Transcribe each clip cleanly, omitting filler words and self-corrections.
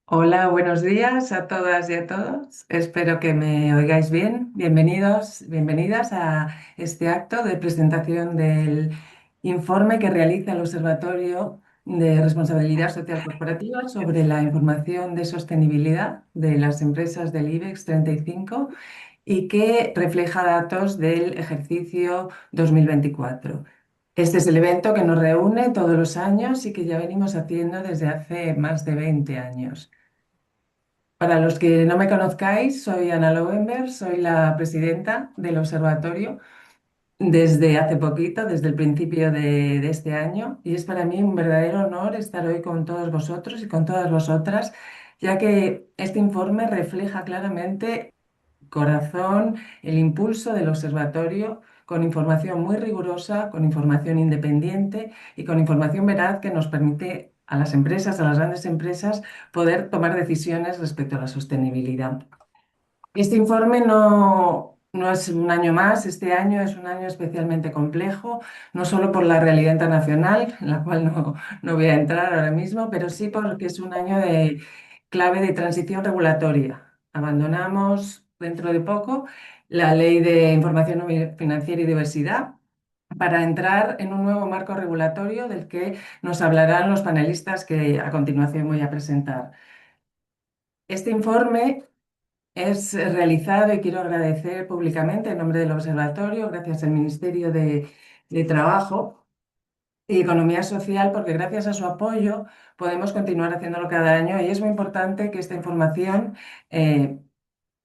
Hola, buenos días a todas y a todos. Espero que me oigáis bien. Bienvenidos, bienvenidas a este acto de presentación del informe que realiza el Observatorio de Responsabilidad Social Corporativa sobre la información de sostenibilidad de las empresas del IBEX 35 y que refleja datos del ejercicio 2024. Este es el evento que nos reúne todos los años y que ya venimos haciendo desde hace más de 20 años. Para los que no me conozcáis, soy Ana Lowenberg, soy la presidenta del observatorio desde hace poquito, desde el principio de este año, y es para mí un verdadero honor estar hoy con todos vosotros y con todas vosotras, ya que este informe refleja claramente el corazón, el impulso del observatorio, con información muy rigurosa, con información independiente y con información veraz que nos permite a las empresas, a las grandes empresas, poder tomar decisiones respecto a la sostenibilidad. Este informe no es un año más, este año es un año especialmente complejo, no solo por la realidad internacional, en la cual no voy a entrar ahora mismo, pero sí porque es un año de clave de transición regulatoria. Abandonamos dentro de poco la Ley de Información Financiera y Diversidad para entrar en un nuevo marco regulatorio del que nos hablarán los panelistas que a continuación voy a presentar. Este informe es realizado y quiero agradecer públicamente en nombre del Observatorio, gracias al Ministerio de Trabajo y Economía Social, porque gracias a su apoyo podemos continuar haciéndolo cada año y es muy importante que esta información eh,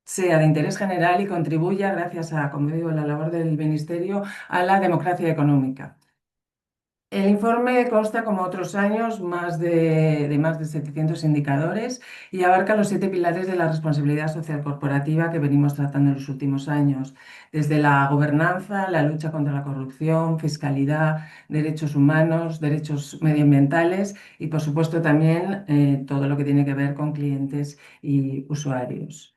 sea de interés general y contribuya, gracias a, como digo, la labor del Ministerio, a la democracia económica. El informe consta, como otros años, de más de 700 indicadores y abarca los 7 pilares de la responsabilidad social corporativa que venimos tratando en los últimos años, desde la gobernanza, la lucha contra la corrupción, fiscalidad, derechos humanos, derechos medioambientales y, por supuesto, también todo lo que tiene que ver con clientes y usuarios.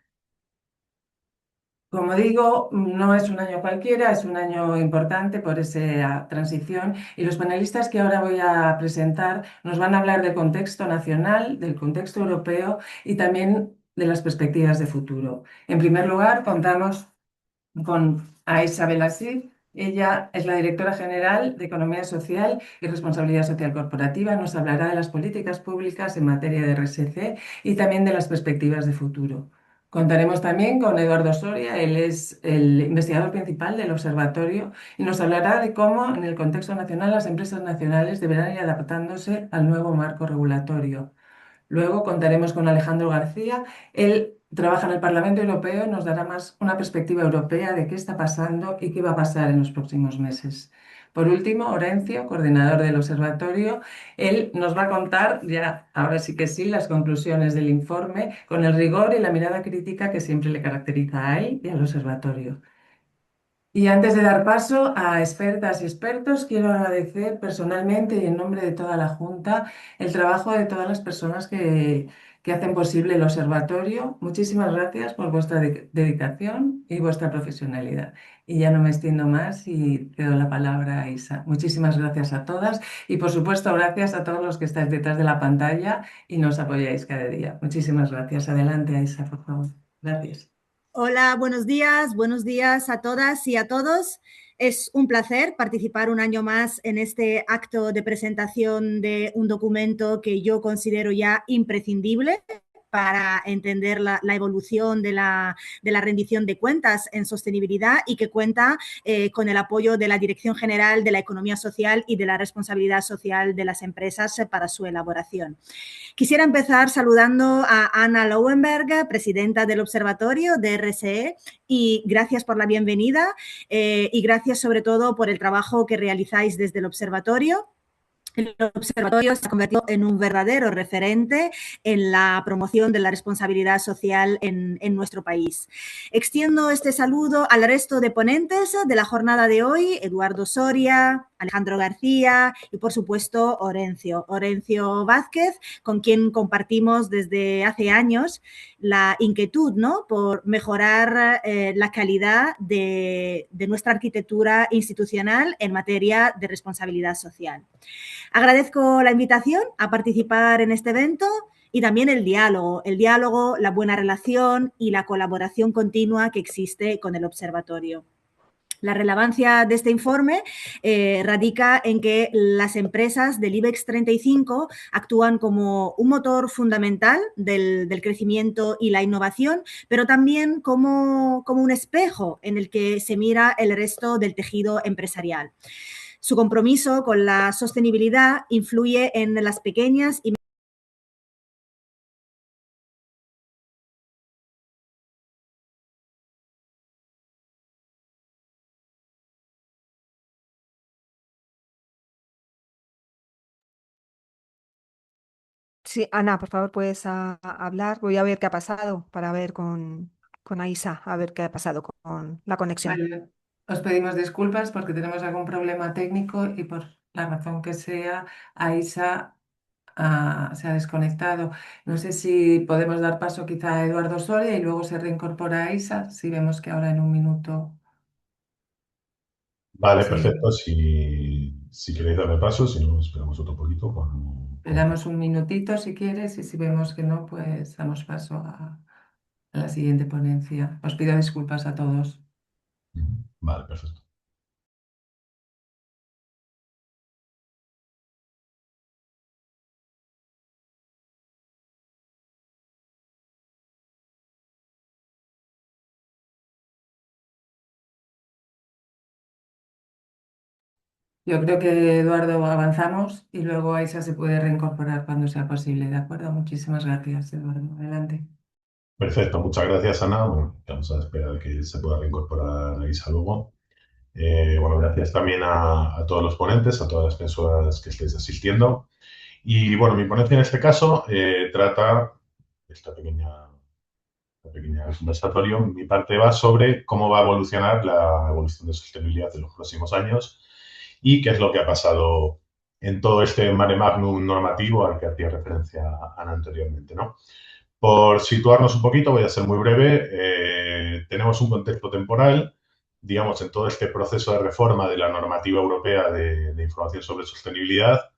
Como digo, no es un año cualquiera, es un año importante por esa transición y los panelistas que ahora voy a presentar nos van a hablar del contexto nacional, del contexto europeo y también de las perspectivas de futuro. En primer lugar, contamos con Aisha Belasir. Ella es la directora general de Economía Social y Responsabilidad Social Corporativa. Nos hablará de las políticas públicas en materia de RSC y también de las perspectivas de futuro. Contaremos también con Eduardo Soria, él es el investigador principal del observatorio y nos hablará de cómo en el contexto nacional las empresas nacionales deberán ir adaptándose al nuevo marco regulatorio. Luego contaremos con Alejandro García. Él trabaja en el Parlamento Europeo y nos dará más una perspectiva europea de qué está pasando y qué va a pasar en los próximos meses. Por último, Orencio, coordinador del observatorio, él nos va a contar, ya ahora sí que sí, las conclusiones del informe con el rigor y la mirada crítica que siempre le caracteriza a él y al observatorio. Y antes de dar paso a expertas y expertos, quiero agradecer personalmente y en nombre de toda la Junta el trabajo de todas las personas que hacen posible el observatorio. Muchísimas gracias por vuestra dedicación y vuestra profesionalidad. Y ya no me extiendo más y cedo la palabra a Isa. Muchísimas gracias a todas y por supuesto gracias a todos los que estáis detrás de la pantalla y nos apoyáis cada día. Muchísimas gracias. Adelante, Isa, por favor. Gracias. Hola, buenos días a todas y a todos. Es un placer participar un año más en este acto de presentación de un documento que yo considero ya imprescindible para entender la evolución de la rendición de cuentas en sostenibilidad y que cuenta con el apoyo de la Dirección General de la Economía Social y de la Responsabilidad Social de las Empresas para su elaboración. Quisiera empezar saludando a Ana Lowenberg, presidenta del Observatorio de RSE, y gracias por la bienvenida y gracias sobre todo por el trabajo que realizáis desde el Observatorio. El observatorio se ha convertido en un verdadero referente en la promoción de la responsabilidad social en nuestro país. Extiendo este saludo al resto de ponentes de la jornada de hoy, Eduardo Soria, Alejandro García y, por supuesto, Orencio Vázquez, con quien compartimos desde hace años la inquietud, ¿no?, por mejorar la calidad de nuestra arquitectura institucional en materia de responsabilidad social. Agradezco la invitación a participar en este evento y también el diálogo, la buena relación y la colaboración continua que existe con el observatorio. La relevancia de este informe radica en que las empresas del IBEX 35 actúan como un motor fundamental del crecimiento y la innovación, pero también como un espejo en el que se mira el resto del tejido empresarial. Su compromiso con la sostenibilidad influye en las pequeñas y Sí, Ana, por favor, puedes hablar. Voy a ver qué ha pasado para ver con Aisa, a ver qué ha pasado con la conexión. Vale, os pedimos disculpas porque tenemos algún problema técnico y por la razón que sea, Aisa se ha desconectado. No sé si podemos dar paso quizá a Eduardo Soria y luego se reincorpora Aisa, si vemos que ahora en un minuto. Vale, Sí, perfecto. Si queréis darme paso, si no, esperamos otro poquito. le damos un minutito si quieres y si vemos que no, pues damos paso a la siguiente ponencia. Os pido disculpas a todos. Vale, perfecto. Yo creo que Eduardo avanzamos y luego Aisa se puede reincorporar cuando sea posible, ¿de acuerdo? Muchísimas gracias, Eduardo. Adelante. Perfecto, muchas gracias, Ana. Bueno, vamos a esperar que se pueda reincorporar a Isa luego. Bueno, gracias también a todos los ponentes, a todas las personas que estéis asistiendo. Y bueno, mi ponencia en este caso trata esta pequeña conversatorio. Mi parte va sobre cómo va a evolucionar la evolución de sostenibilidad en los próximos años y qué es lo que ha pasado en todo este mare magnum normativo al que hacía referencia Ana anteriormente, ¿no? Por situarnos un poquito, voy a ser muy breve, tenemos un contexto temporal, digamos, en todo este proceso de reforma de la normativa europea de información sobre sostenibilidad,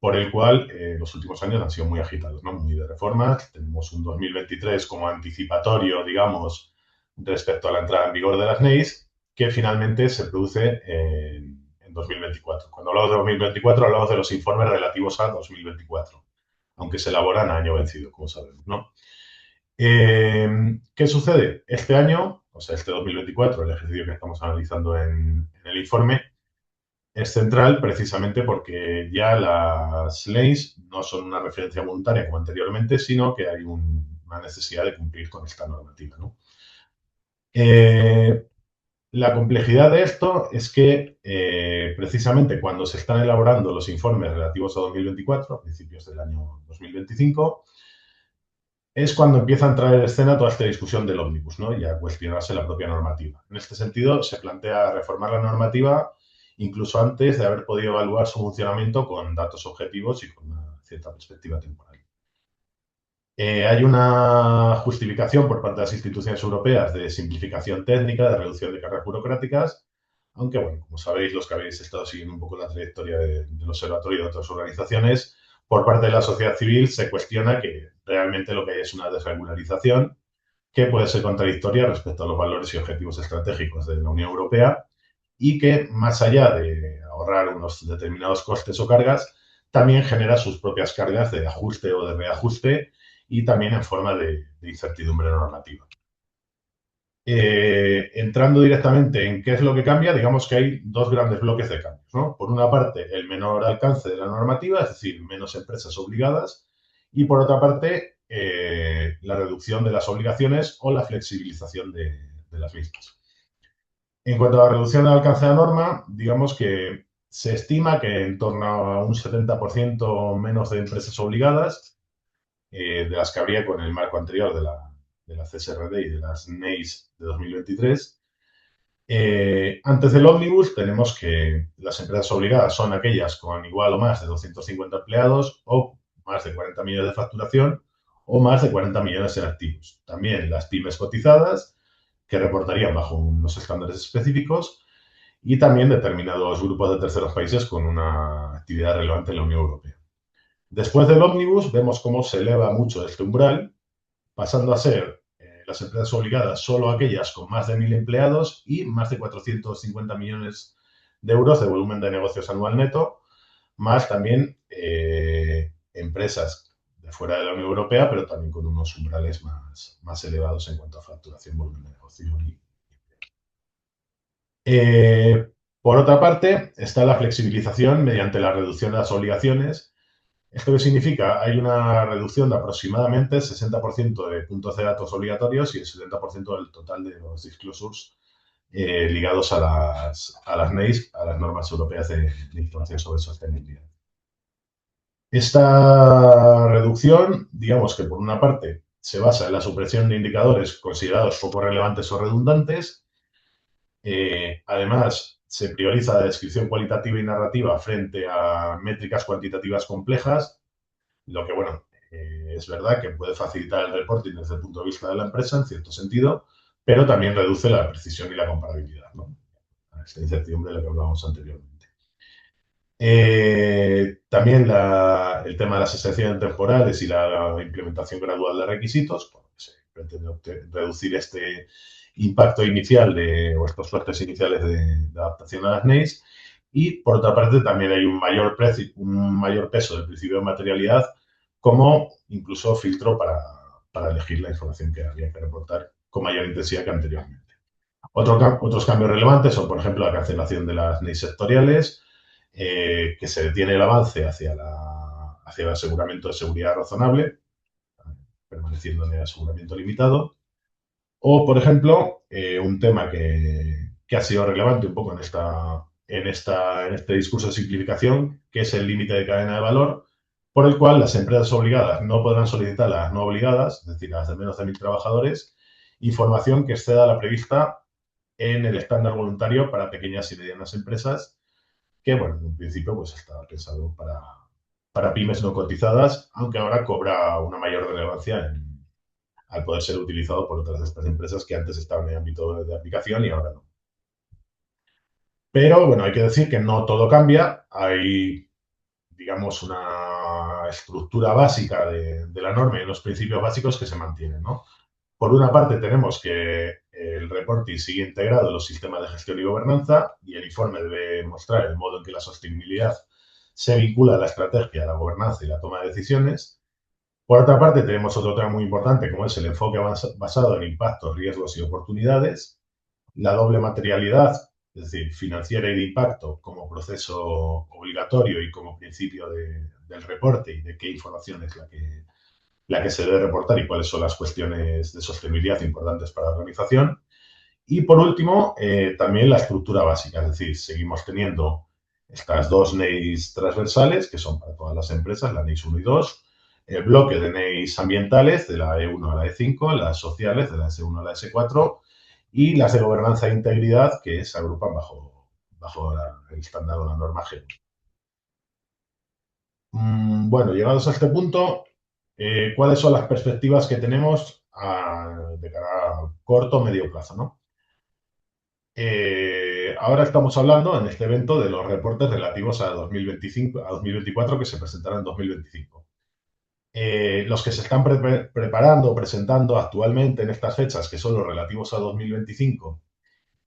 por el cual los últimos años han sido muy agitados, ¿no? Muy de reformas. Tenemos un 2023 como anticipatorio, digamos, respecto a la entrada en vigor de las NEIs, que finalmente se produce en 2024. Cuando hablamos de 2024, hablamos de los informes relativos a 2024, aunque se elaboran a año vencido, como sabemos, ¿no? ¿Qué sucede? Este año, o sea, este 2024, el ejercicio que estamos analizando en el informe, es central precisamente porque ya las leyes no son una referencia voluntaria como anteriormente, sino que hay una necesidad de cumplir con esta normativa, ¿no? La complejidad de esto es que precisamente cuando se están elaborando los informes relativos a 2024, a principios del año 2025, es cuando empieza a entrar en escena toda esta discusión del ómnibus, ¿no? Y a cuestionarse la propia normativa. En este sentido, se plantea reformar la normativa incluso antes de haber podido evaluar su funcionamiento con datos objetivos y con una cierta perspectiva temporal. Hay una justificación por parte de las instituciones europeas de simplificación técnica, de reducción de cargas burocráticas, aunque, bueno, como sabéis, los que habéis estado siguiendo un poco la trayectoria del observatorio y de otras organizaciones, por parte de la sociedad civil se cuestiona que realmente lo que hay es una desregularización que puede ser contradictoria respecto a los valores y objetivos estratégicos de la Unión Europea y que, más allá de ahorrar unos determinados costes o cargas, también genera sus propias cargas de ajuste o de reajuste y también en forma de incertidumbre normativa. Entrando directamente en qué es lo que cambia, digamos que hay dos grandes bloques de cambios, ¿no? Por una parte, el menor alcance de la normativa, es decir, menos empresas obligadas, y por otra parte, la reducción de las obligaciones o la flexibilización de las mismas. En cuanto a la reducción del alcance de la norma, digamos que se estima que en torno a un 70% menos de empresas obligadas, de las que habría con el marco anterior de la CSRD y de las NEIs de 2023. Antes del ómnibus tenemos que las empresas obligadas son aquellas con igual o más de 250 empleados o más de 40 millones de facturación o más de 40 millones en activos. También las pymes cotizadas, que reportarían bajo unos estándares específicos, y también determinados grupos de terceros países con una actividad relevante en la Unión Europea. Después del ómnibus vemos cómo se eleva mucho este umbral, pasando a ser las empresas obligadas solo aquellas con más de 1.000 empleados y más de 450 millones de euros de volumen de negocios anual neto, más también empresas de fuera de la Unión Europea, pero también con unos umbrales más elevados en cuanto a facturación, volumen de negocio. Por otra parte, está la flexibilización mediante la reducción de las obligaciones. ¿Esto qué significa? Hay una reducción de aproximadamente el 60% de puntos de datos obligatorios y el 70% del total de los disclosures ligados a las NEIS, a las normas europeas de información sobre sostenibilidad. Esta reducción, digamos que por una parte se basa en la supresión de indicadores considerados poco relevantes o redundantes. Además, se prioriza la descripción cualitativa y narrativa frente a métricas cuantitativas complejas, lo que, bueno, es verdad que puede facilitar el reporting desde el punto de vista de la empresa, en cierto sentido, pero también reduce la precisión y la comparabilidad, ¿no? Esta incertidumbre de la que hablábamos anteriormente. También el tema de las excepciones temporales y la implementación gradual de requisitos, porque se pretende reducir este impacto inicial o estos costes iniciales de adaptación a las NEIS. Y, por otra parte, también hay un mayor peso del principio de materialidad como incluso filtro para elegir la información que había que reportar con mayor intensidad que anteriormente. Otros cambios relevantes son, por ejemplo, la cancelación de las NEIS sectoriales, que se detiene el avance hacia el aseguramiento de seguridad razonable, permaneciendo en el aseguramiento limitado. O, por ejemplo, un tema que ha sido relevante un poco en este discurso de simplificación, que es el límite de cadena de valor, por el cual las empresas obligadas no podrán solicitar a las no obligadas, es decir, a las de menos de 1.000 trabajadores, información que exceda la prevista en el estándar voluntario para pequeñas y medianas empresas, que, bueno, en un principio pues está pensado para pymes no cotizadas, aunque ahora cobra una mayor relevancia al poder ser utilizado por otras de estas empresas que antes estaban en el ámbito de aplicación y ahora no. Pero, bueno, hay que decir que no todo cambia. Hay, digamos, una estructura básica de la norma y unos principios básicos que se mantienen, ¿no? Por una parte, tenemos que el reporting sigue integrado en los sistemas de gestión y gobernanza y el informe debe mostrar el modo en que la sostenibilidad se vincula a la estrategia, a la gobernanza y la toma de decisiones. Por otra parte, tenemos otro tema muy importante, como es el enfoque basado en impactos, riesgos y oportunidades, la doble materialidad, es decir, financiera y de impacto como proceso obligatorio y como principio del reporte y de qué información es la que se debe reportar y cuáles son las cuestiones de sostenibilidad importantes para la organización. Y por último, también la estructura básica, es decir, seguimos teniendo estas dos NEIs transversales, que son para todas las empresas, la NEIS 1 y 2, el bloque de NEIs ambientales, de la E1 a la E5, las sociales, de la S1 a la S4, y las de gobernanza e integridad, que se agrupan bajo el estándar o la norma G1. Bueno, llegados a este punto, ¿cuáles son las perspectivas que tenemos de cara a corto o medio plazo, ¿no? Ahora estamos hablando en este evento de los reportes relativos a 2025, a 2024 que se presentarán en 2025. Los que se están preparando o presentando actualmente en estas fechas, que son los relativos a 2025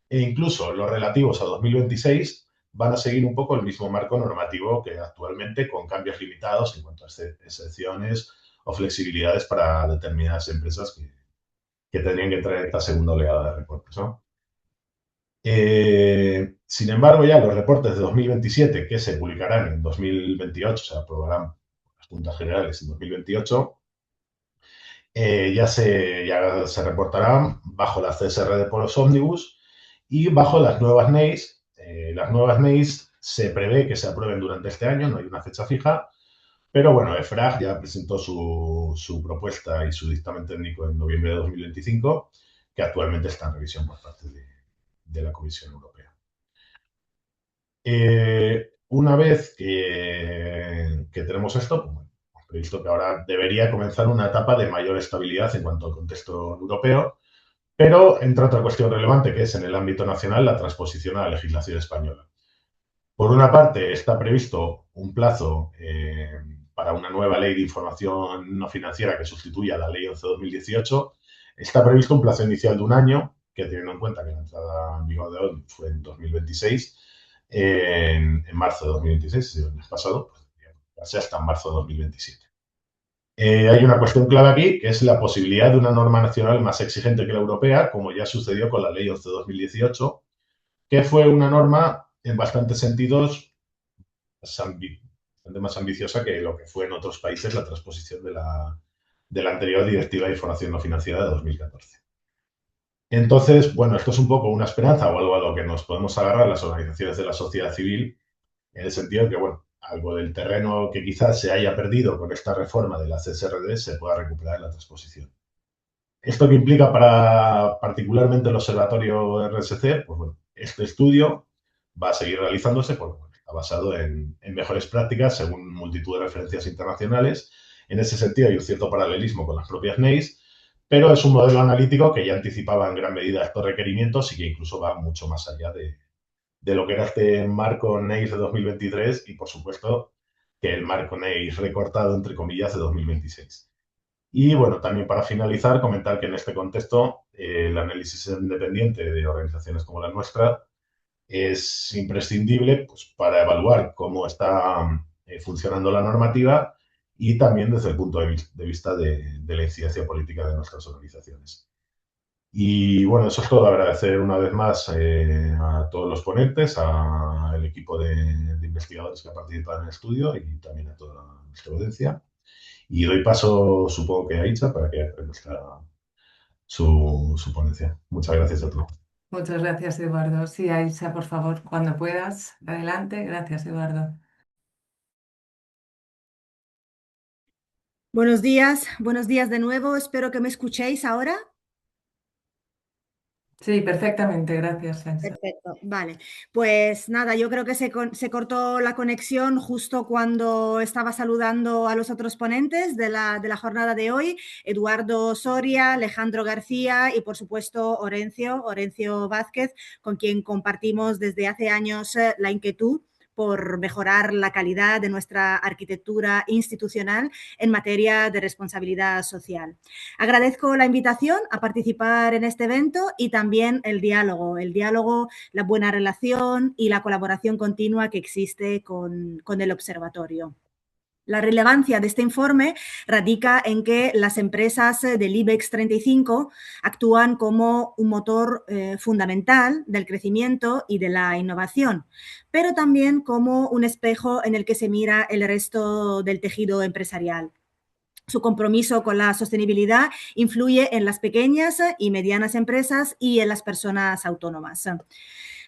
e incluso los relativos a 2026, van a seguir un poco el mismo marco normativo que actualmente, con cambios limitados en cuanto a excepciones o flexibilidades para determinadas empresas que tendrían que entrar en esta segunda oleada de reportes, ¿no? Sin embargo, ya los reportes de 2027, que se publicarán en 2028, se aprobarán las juntas generales en 2028, ya se reportarán bajo la CSR de Polos Omnibus y bajo las nuevas NEIs. Las nuevas NEIs se prevé que se aprueben durante este año, no hay una fecha fija, pero bueno, EFRAG ya presentó su propuesta y su dictamen técnico en noviembre de 2025, que actualmente está en revisión por parte de la Comisión Europea. Una vez que tenemos esto, pues bueno, hemos previsto que ahora debería comenzar una etapa de mayor estabilidad en cuanto al contexto europeo, pero entra otra cuestión relevante, que es en el ámbito nacional la transposición a la legislación española. Por una parte, está previsto un plazo para una nueva ley de información no financiera que sustituya a la ley 11/2018, está previsto un plazo inicial de un año, que teniendo en cuenta que la entrada en vigor de hoy fue en 2026, en marzo de 2026, el mes pasado, pues, va a ser hasta marzo de 2027. Hay una cuestión clave aquí, que es la posibilidad de una norma nacional más exigente que la europea, como ya sucedió con la Ley 11/2018, que fue una norma, en bastantes sentidos, bastante más ambiciosa que lo que fue en otros países la transposición de la anterior Directiva de Información No Financiera de 2014. Entonces, bueno, esto es un poco una esperanza o algo a lo que nos podemos agarrar las organizaciones de la sociedad civil, en el sentido de que, bueno, algo del terreno que quizás se haya perdido con esta reforma de la CSRD se pueda recuperar en la transposición. ¿Esto que implica para particularmente el Observatorio RSC? Pues bueno, este estudio va a seguir realizándose porque bueno, está basado en mejores prácticas según multitud de referencias internacionales. En ese sentido hay un cierto paralelismo con las propias NEIs, pero es un modelo analítico que ya anticipaba en gran medida estos requerimientos y que incluso va mucho más allá de lo que era este marco NEIS de 2023 y, por supuesto, que el marco NEIS recortado, entre comillas, de 2026. Y, bueno, también para finalizar, comentar que en este contexto el análisis independiente de organizaciones como la nuestra es imprescindible pues, para evaluar cómo está funcionando la normativa y también desde el punto de vista de la incidencia política de nuestras organizaciones. Y bueno, eso es todo. Agradecer una vez más a todos los ponentes, al equipo de investigadores que ha participado en el estudio y también a toda nuestra audiencia. Y doy paso, supongo que a Itza, para que presente su ponencia. Muchas gracias a todos. Muchas gracias, Eduardo. Sí, Aisha, por favor, cuando puedas. Adelante. Gracias, Eduardo. buenos días de nuevo. Espero que me escuchéis ahora. Sí, perfectamente. Gracias, Aisha. Perfecto, vale. Pues nada, yo creo que se cortó la conexión justo cuando estaba saludando a los otros ponentes de la jornada de hoy, Eduardo Soria, Alejandro García y por supuesto Orencio Vázquez, con quien compartimos desde hace años la inquietud por mejorar la calidad de nuestra arquitectura institucional en materia de responsabilidad social. Agradezco la invitación a participar en este evento y también el diálogo, la buena relación y la colaboración continua que existe con el observatorio. La relevancia de este informe radica en que las empresas del IBEX 35 actúan como un motor fundamental del crecimiento y de la innovación, pero también como un espejo en el que se mira el resto del tejido empresarial. Su compromiso con la sostenibilidad influye en las pequeñas y medianas empresas y en las personas autónomas.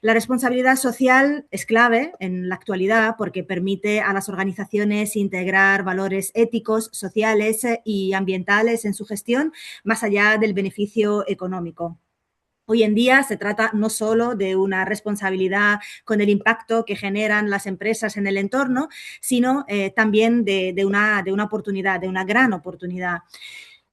La responsabilidad social es clave en la actualidad porque permite a las organizaciones integrar valores éticos, sociales y ambientales en su gestión, más allá del beneficio económico. Hoy en día se trata no solo de una responsabilidad con el impacto que generan las empresas en el entorno, sino también de una oportunidad, de una gran oportunidad.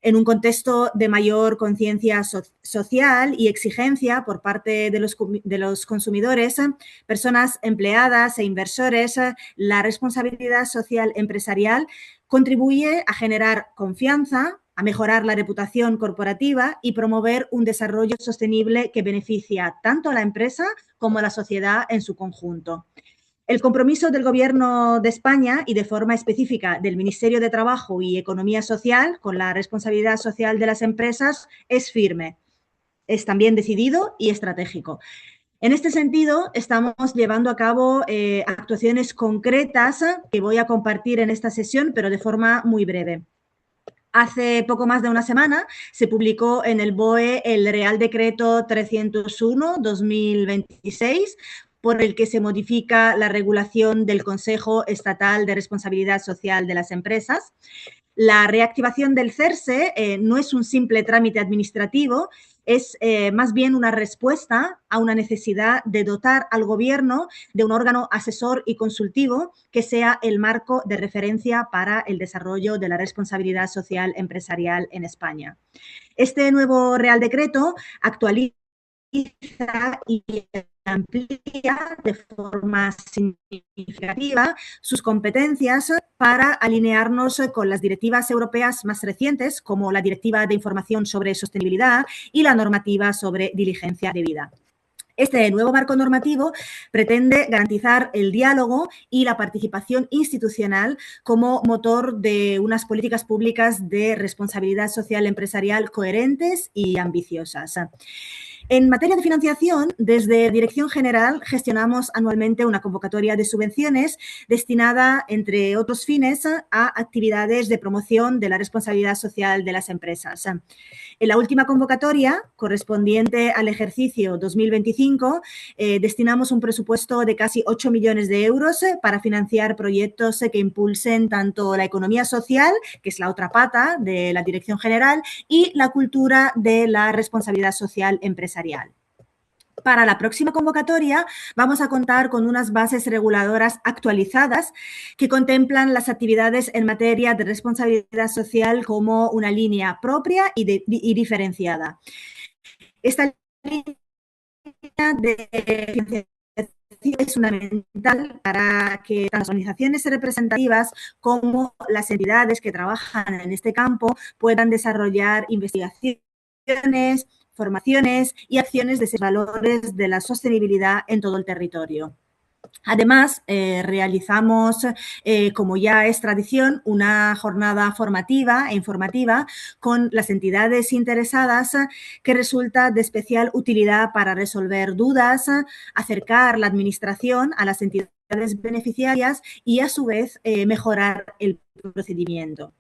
En un contexto de mayor conciencia social y exigencia por parte de los consumidores, personas empleadas e inversores, la responsabilidad social empresarial contribuye a generar confianza, a mejorar la reputación corporativa y promover un desarrollo sostenible que beneficia tanto a la empresa como a la sociedad en su conjunto. El compromiso del Gobierno de España y de forma específica del Ministerio de Trabajo y Economía Social con la responsabilidad social de las empresas es firme, es también decidido y estratégico. En este sentido, estamos llevando a cabo actuaciones concretas que voy a compartir en esta sesión, pero de forma muy breve. Hace poco más de una semana se publicó en el BOE el Real Decreto 301/2026, por el que se modifica la regulación del Consejo Estatal de Responsabilidad Social de las Empresas. La reactivación del CERSE no es un simple trámite administrativo, es más bien una respuesta a una necesidad de dotar al Gobierno de un órgano asesor y consultivo que sea el marco de referencia para el desarrollo de la responsabilidad social empresarial en España. Este nuevo Real Decreto actualiza y amplía de forma significativa sus competencias para alinearnos con las directivas europeas más recientes, como la Directiva de Información sobre Sostenibilidad y la normativa sobre diligencia debida. Este nuevo marco normativo pretende garantizar el diálogo y la participación institucional como motor de unas políticas públicas de responsabilidad social empresarial coherentes y ambiciosas. En materia de financiación, desde Dirección General gestionamos anualmente una convocatoria de subvenciones destinada, entre otros fines, a actividades de promoción de la responsabilidad social de las empresas. En la última convocatoria, correspondiente al ejercicio 2025, destinamos un presupuesto de casi 8 millones de euros para financiar proyectos que impulsen tanto la economía social, que es la otra pata de la Dirección General, y la cultura de la responsabilidad social empresarial. Para la próxima convocatoria vamos a contar con unas bases reguladoras actualizadas que contemplan las actividades en materia de responsabilidad social como una línea propia y diferenciada. Esta línea de es fundamental para que tanto las organizaciones representativas como las entidades que trabajan en este campo puedan desarrollar investigaciones, formaciones y acciones de valores de la sostenibilidad en todo el territorio. Además, realizamos, como ya es tradición, una jornada formativa e informativa con las entidades interesadas que resulta de especial utilidad para resolver dudas, acercar la administración a las entidades beneficiarias y, a su vez, mejorar el procedimiento.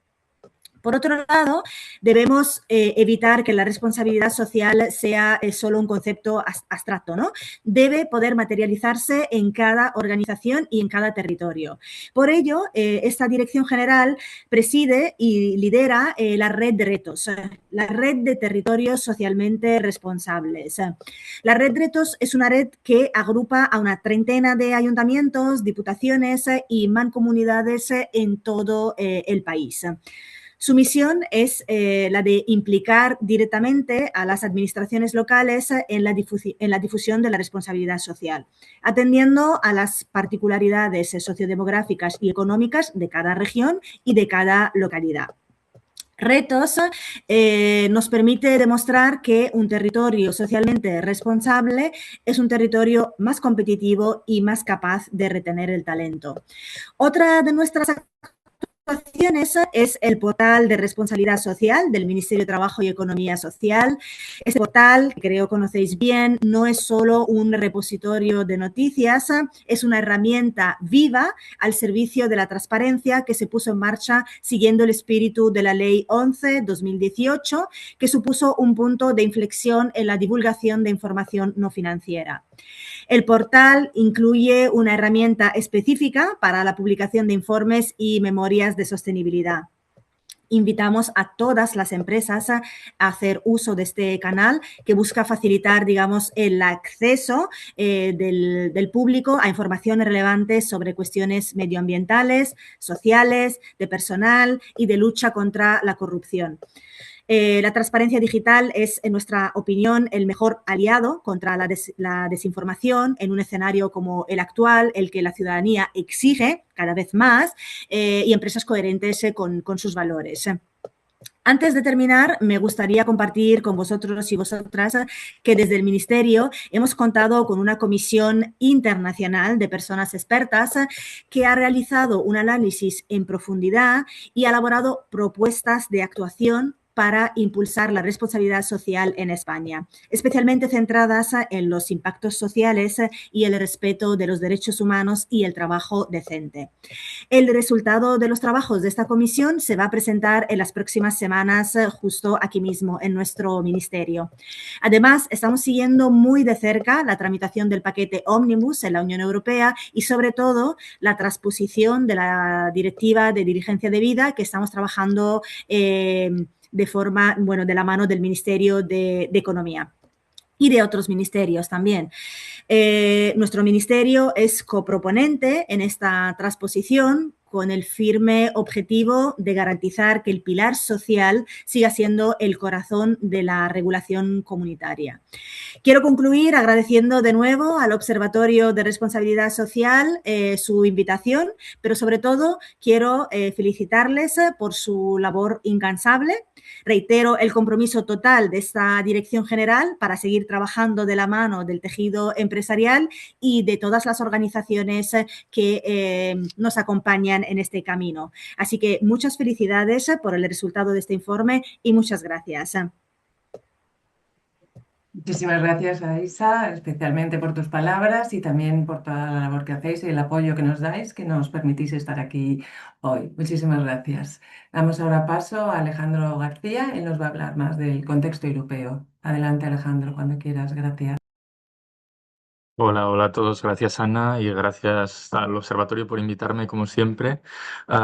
Por otro lado, debemos evitar que la responsabilidad social sea solo un concepto abstracto, ¿no? Debe poder materializarse en cada organización y en cada territorio. Por ello, esta Dirección General preside y lidera la red de retos, la red de territorios socialmente responsables. La red de retos es una red que agrupa a una treintena de ayuntamientos, diputaciones y mancomunidades en todo el país. Su misión es la de implicar directamente a las administraciones locales en la difusión de la responsabilidad social, atendiendo a las particularidades sociodemográficas y económicas de cada región y de cada localidad. Retos nos permite demostrar que un territorio socialmente responsable es un territorio más competitivo y más capaz de retener el talento. Otra de nuestras es el portal de responsabilidad social del Ministerio de Trabajo y Economía Social. Este portal, que creo conocéis bien, no es solo un repositorio de noticias, es una herramienta viva al servicio de la transparencia que se puso en marcha siguiendo el espíritu de la Ley 11/2018, que supuso un punto de inflexión en la divulgación de información no financiera. El portal incluye una herramienta específica para la publicación de informes y memorias de sostenibilidad. Invitamos a todas las empresas a hacer uso de este canal que busca facilitar, digamos, el acceso del público a informaciones relevantes sobre cuestiones medioambientales, sociales, de personal y de lucha contra la corrupción. La transparencia digital es, en nuestra opinión, el mejor aliado contra la desinformación en un escenario como el actual, el que la ciudadanía exige cada vez más y empresas coherentes con sus valores. Antes de terminar, me gustaría compartir con vosotros y vosotras que desde el Ministerio hemos contado con una comisión internacional de personas expertas que ha realizado un análisis en profundidad y ha elaborado propuestas de actuación para impulsar la responsabilidad social en España, especialmente centradas en los impactos sociales y el respeto de los derechos humanos y el trabajo decente. El resultado de los trabajos de esta comisión se va a presentar en las próximas semanas justo aquí mismo en nuestro ministerio. Además, estamos siguiendo muy de cerca la tramitación del paquete Omnibus en la Unión Europea y, sobre todo, la transposición de la Directiva de Diligencia Debida que estamos trabajando de forma, bueno, de la mano del Ministerio de Economía y de otros ministerios también. Nuestro ministerio es coproponente en esta transposición con el firme objetivo de garantizar que el pilar social siga siendo el corazón de la regulación comunitaria. Quiero concluir agradeciendo de nuevo al Observatorio de Responsabilidad Social su invitación, pero sobre todo quiero felicitarles por su labor incansable. Reitero el compromiso total de esta Dirección General para seguir trabajando de la mano del tejido empresarial y de todas las organizaciones que nos acompañan en este camino. Así que muchas felicidades por el resultado de este informe y muchas gracias. Muchísimas gracias, Aisa, especialmente por tus palabras y también por toda la labor que hacéis y el apoyo que nos dais, que nos permitís estar aquí hoy. Muchísimas gracias. Damos ahora paso a Alejandro García. Él nos va a hablar más del contexto europeo. Adelante, Alejandro, cuando quieras. Gracias. Hola, hola a todos. Gracias, Ana, y gracias al Observatorio por invitarme, como siempre. Voy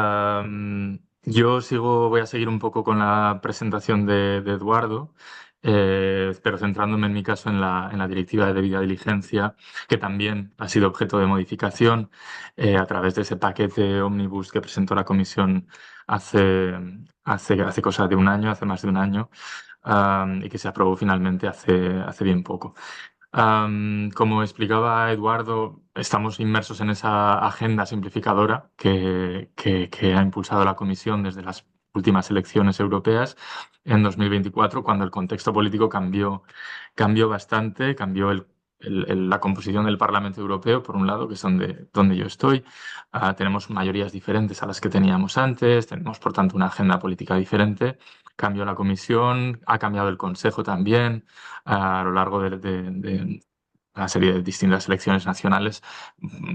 a seguir un poco con la presentación de Eduardo, pero centrándome en mi caso en la Directiva de Debida Diligencia, que también ha sido objeto de modificación a través de ese paquete ómnibus que presentó la Comisión hace cosa de un año, hace más de un año, y que se aprobó finalmente hace bien poco. Como explicaba Eduardo, estamos inmersos en esa agenda simplificadora que ha impulsado la Comisión desde las últimas elecciones europeas en 2024, cuando el contexto político cambió bastante, cambió la composición del Parlamento Europeo, por un lado, que es donde yo estoy. Tenemos mayorías diferentes a las que teníamos antes, tenemos, por tanto, una agenda política diferente. Cambió la Comisión, ha cambiado el Consejo también a lo largo de una serie de distintas elecciones nacionales.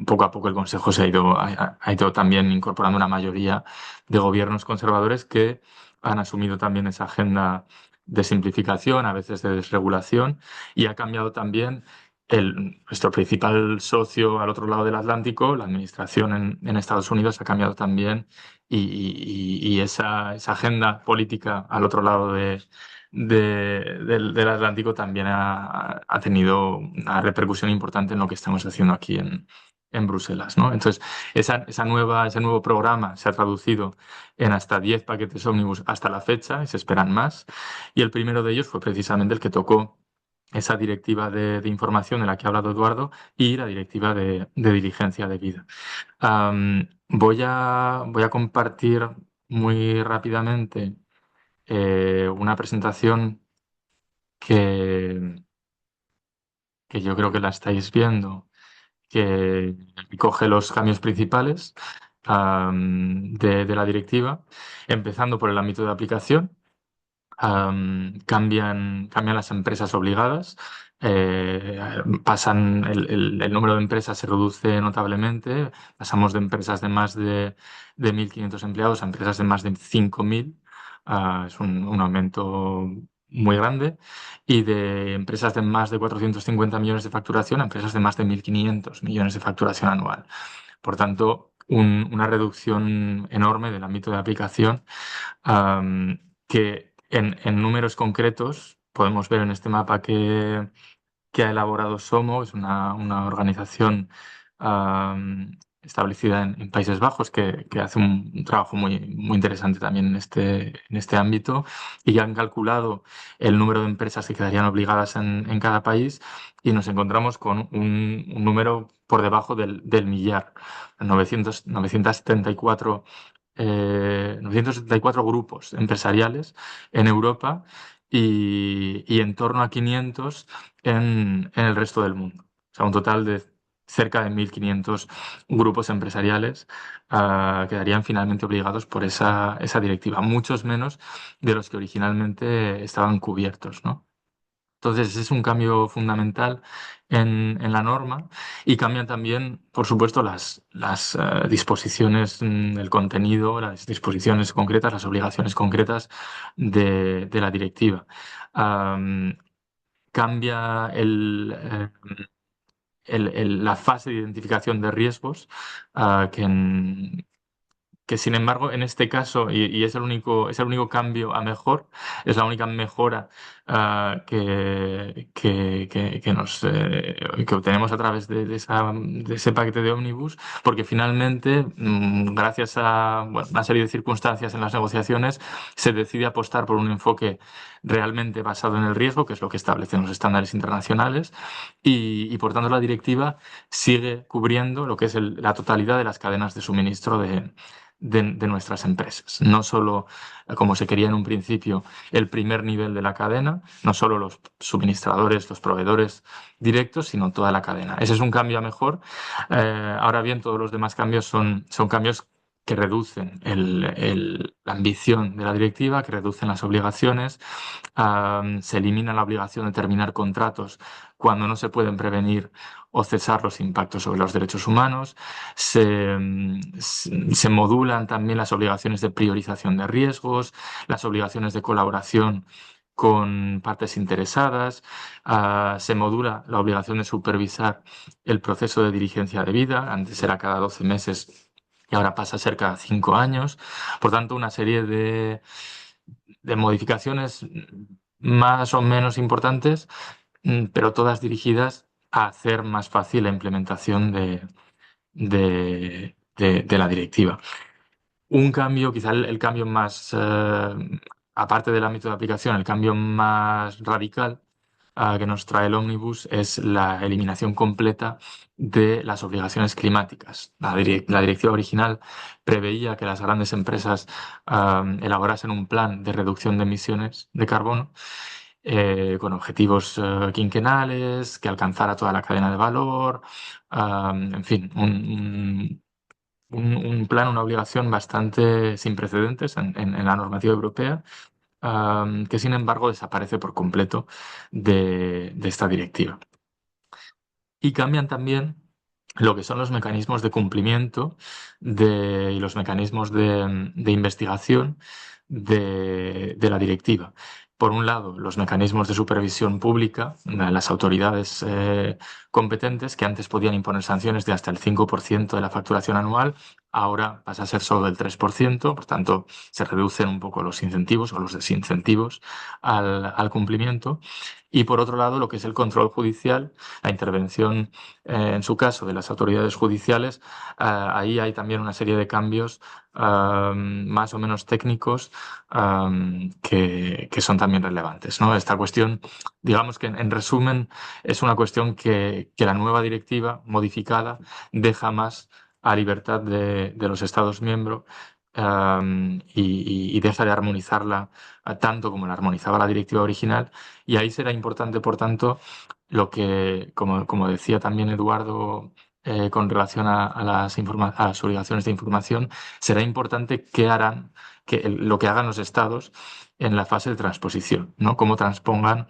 Poco a poco el Consejo ha ido también incorporando una mayoría de gobiernos conservadores que han asumido también esa agenda de simplificación, a veces de desregulación, y ha cambiado también nuestro principal socio al otro lado del Atlántico, la administración en Estados Unidos, ha cambiado también, y esa agenda política al otro lado del Atlántico también ha tenido una repercusión importante en lo que estamos haciendo aquí en Bruselas, ¿no? Entonces, ese nuevo programa se ha traducido en hasta 10 paquetes ómnibus hasta la fecha, y se esperan más. Y el primero de ellos fue precisamente el que tocó esa directiva de información de la que ha hablado Eduardo y la directiva de diligencia debida. Voy a compartir muy rápidamente una presentación que, que yo creo que la estáis viendo, que coge los cambios principales de la directiva, empezando por el ámbito de aplicación. Cambian las empresas obligadas, el número de empresas se reduce notablemente, pasamos de empresas de más de 1.500 empleados a empresas de más de 5.000. Es un aumento muy grande, y de empresas de más de 450 millones de facturación a empresas de más de 1.500 millones de facturación anual. Por tanto, una reducción enorme del ámbito de aplicación, que en números concretos podemos ver en este mapa que ha elaborado Somo. Es una organización establecida en Países Bajos que hace un trabajo muy interesante también en este ámbito, y ya han calculado el número de empresas que quedarían obligadas en cada país, y nos encontramos con un número por debajo del millar, 974 grupos empresariales en Europa, y en torno a 500 en el resto del mundo. O sea, un total de cerca de 1.500 grupos empresariales quedarían finalmente obligados por esa directiva, muchos menos de los que originalmente estaban cubiertos, ¿no? Entonces, es un cambio fundamental en la norma, y cambian también, por supuesto, las disposiciones, el contenido, las disposiciones concretas, las obligaciones concretas de la directiva. Cambia la fase de identificación de riesgos, ah, que, en- que sin embargo en este caso, y es el único cambio a mejor, es la única mejora que obtenemos a través de ese paquete de ómnibus, porque finalmente, gracias a bueno, una serie de circunstancias en las negociaciones, se decide apostar por un enfoque realmente basado en el riesgo, que es lo que establecen los estándares internacionales, y por tanto la directiva sigue cubriendo lo que es la totalidad de las cadenas de suministro de nuestras empresas. No solo, como se quería en un principio, el primer nivel de la cadena, no solo los suministradores, los proveedores directos, sino toda la cadena. Ese es un cambio a mejor. Ahora bien, todos los demás cambios son cambios que reducen la ambición de la directiva, que reducen las obligaciones. Se elimina la obligación de terminar contratos cuando no se pueden prevenir o cesar los impactos sobre los derechos humanos. Se modulan también las obligaciones de priorización de riesgos, las obligaciones de colaboración con partes interesadas. Se modula la obligación de supervisar el proceso de diligencia debida. Antes era cada 12 meses y ahora pasa a ser cada 5 años. Por tanto, una serie de modificaciones más o menos importantes, pero todas dirigidas a hacer más fácil la implementación de la directiva. Un cambio, quizá el cambio más, aparte del ámbito de aplicación, el cambio más radical que nos trae el ómnibus es la eliminación completa de las obligaciones climáticas. La directiva original preveía que las grandes empresas elaborasen un plan de reducción de emisiones de carbono con objetivos quinquenales, que alcanzara toda la cadena de valor, en fin, un plan, una obligación bastante sin precedentes en la normativa europea, que sin embargo desaparece por completo de esta directiva. Y cambian también lo que son los mecanismos de cumplimiento y los mecanismos de investigación de la directiva. Por un lado, los mecanismos de supervisión pública, las autoridades competentes que antes podían imponer sanciones de hasta el 5% de la facturación anual, ahora pasa a ser solo el 3%, por tanto se reducen un poco los incentivos o los desincentivos al cumplimiento. Y por otro lado, lo que es el control judicial, la intervención, en su caso, de las autoridades judiciales, ahí hay también una serie de cambios más o menos técnicos que son también relevantes, ¿no? Esta cuestión, digamos que en resumen, es una cuestión que la nueva directiva modificada deja más a libertad de los Estados miembros y deja de armonizarla tanto como la armonizaba la directiva original. Y ahí será importante, por tanto, lo que, como decía también Eduardo, con relación a a las obligaciones de información, será importante lo que hagan los estados en la fase de transposición, ¿no? Cómo transpongan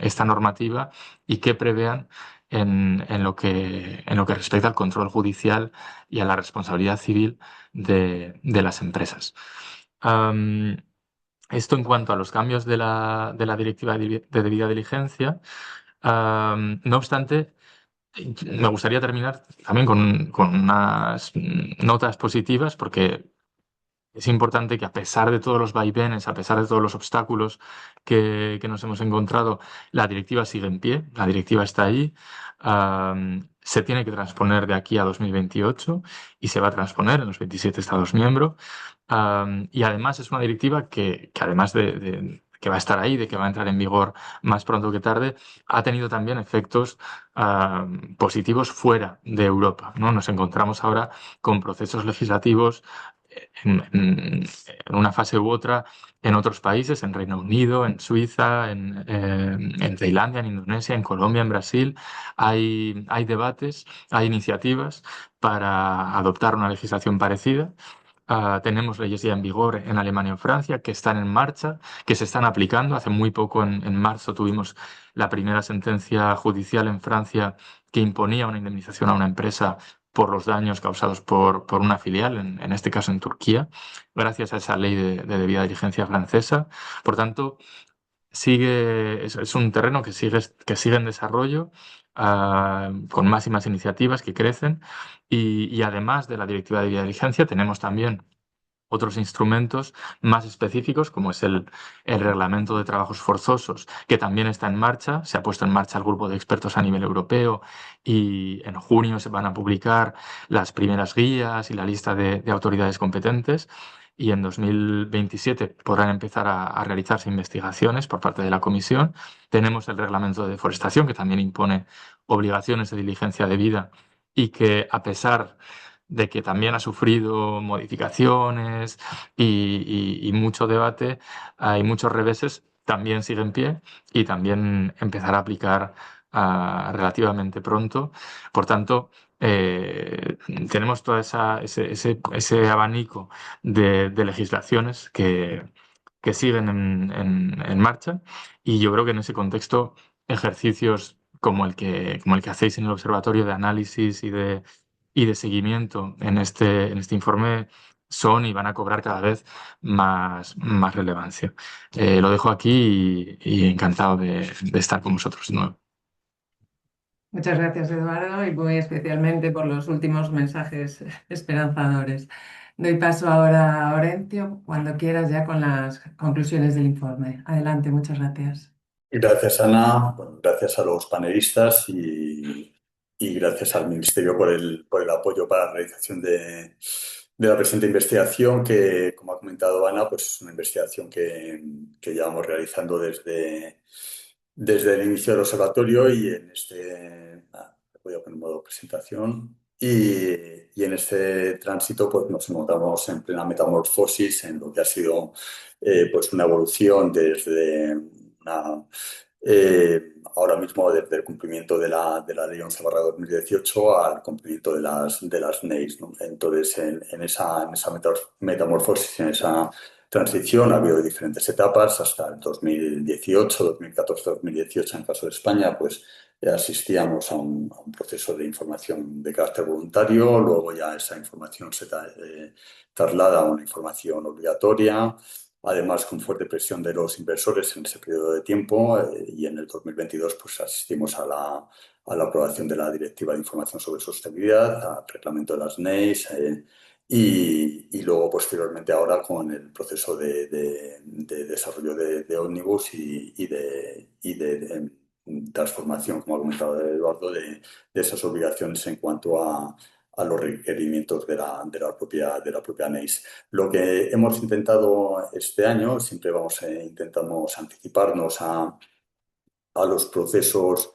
esta normativa y qué prevean en lo que respecta al control judicial y a la responsabilidad civil de las empresas. Esto en cuanto a los cambios de la directiva de debida diligencia. No obstante, me gustaría terminar también con unas notas positivas, porque es importante que, a pesar de todos los vaivenes, a pesar de todos los obstáculos que nos hemos encontrado, la directiva sigue en pie, la directiva está ahí. Se tiene que transponer de aquí a 2028 y se va a transponer en los 27 Estados miembros. Y además es una directiva que además de que va a estar ahí, de que va a entrar en vigor más pronto que tarde, ha tenido también efectos positivos fuera de Europa, ¿no? Nos encontramos ahora con procesos legislativos en una fase u otra en otros países, en Reino Unido, en Suiza, en Tailandia, en Indonesia, en Colombia, en Brasil. Hay debates, hay iniciativas para adoptar una legislación parecida. Tenemos leyes ya en vigor en Alemania y Francia que están en marcha, que se están aplicando. Hace muy poco, en marzo, tuvimos la primera sentencia judicial en Francia que imponía una indemnización a una empresa por los daños causados por una filial, en este caso en Turquía, gracias a esa ley de debida diligencia francesa. Por tanto, es un terreno que sigue en desarrollo, con más y más iniciativas que crecen, y además de la directiva de debida diligencia tenemos también otros instrumentos más específicos, como es el reglamento de trabajos forzosos, que también está en marcha. Se ha puesto en marcha el grupo de expertos a nivel europeo y en junio se van a publicar las primeras guías y la lista de autoridades competentes. Y en 2027 podrán empezar a realizarse investigaciones por parte de la Comisión. Tenemos el reglamento de deforestación, que también impone obligaciones de diligencia debida y que, a pesar de que también ha sufrido modificaciones y mucho debate, hay muchos reveses, también sigue en pie y también empezará a aplicar relativamente pronto. Por tanto, tenemos todo ese abanico de legislaciones que siguen en marcha, y yo creo que en ese contexto ejercicios como el que hacéis en el Observatorio de Análisis y de Seguimiento en este informe son y van a cobrar cada vez más relevancia. Lo dejo aquí y encantado de estar con vosotros de nuevo. Muchas gracias, Eduardo, y muy especialmente por los últimos mensajes esperanzadores. Doy paso ahora a Orencio, cuando quieras, ya con las conclusiones del informe. Adelante, muchas gracias. Gracias, Ana. Bueno, gracias a los panelistas y gracias al Ministerio por el apoyo para la realización de la presente investigación, que, como ha comentado Ana, pues es una investigación que llevamos realizando desde el inicio del observatorio y en voy a poner modo presentación. Y en este tránsito pues nos encontramos en plena metamorfosis en lo que ha sido pues una evolución desde ahora mismo desde el cumplimiento de la Ley 11/2018 al cumplimiento de las NEIs, ¿no? Entonces, en esa metamorfosis, en esa transición, ha habido diferentes etapas hasta el 2018, 2014, 2018. En el caso de España, pues asistíamos a un proceso de información de carácter voluntario, luego ya esa información se traslada a una información obligatoria. Además, con fuerte presión de los inversores en ese periodo de tiempo, y en el 2022 pues, asistimos a la aprobación de la Directiva de Información sobre Sostenibilidad, al reglamento de las NEIs, y luego posteriormente ahora con el proceso de desarrollo de Omnibus y de transformación, como ha comentado Eduardo, de esas obligaciones en cuanto a los requerimientos de la propia NEIs. Lo que hemos intentado este año, siempre intentamos anticiparnos a los procesos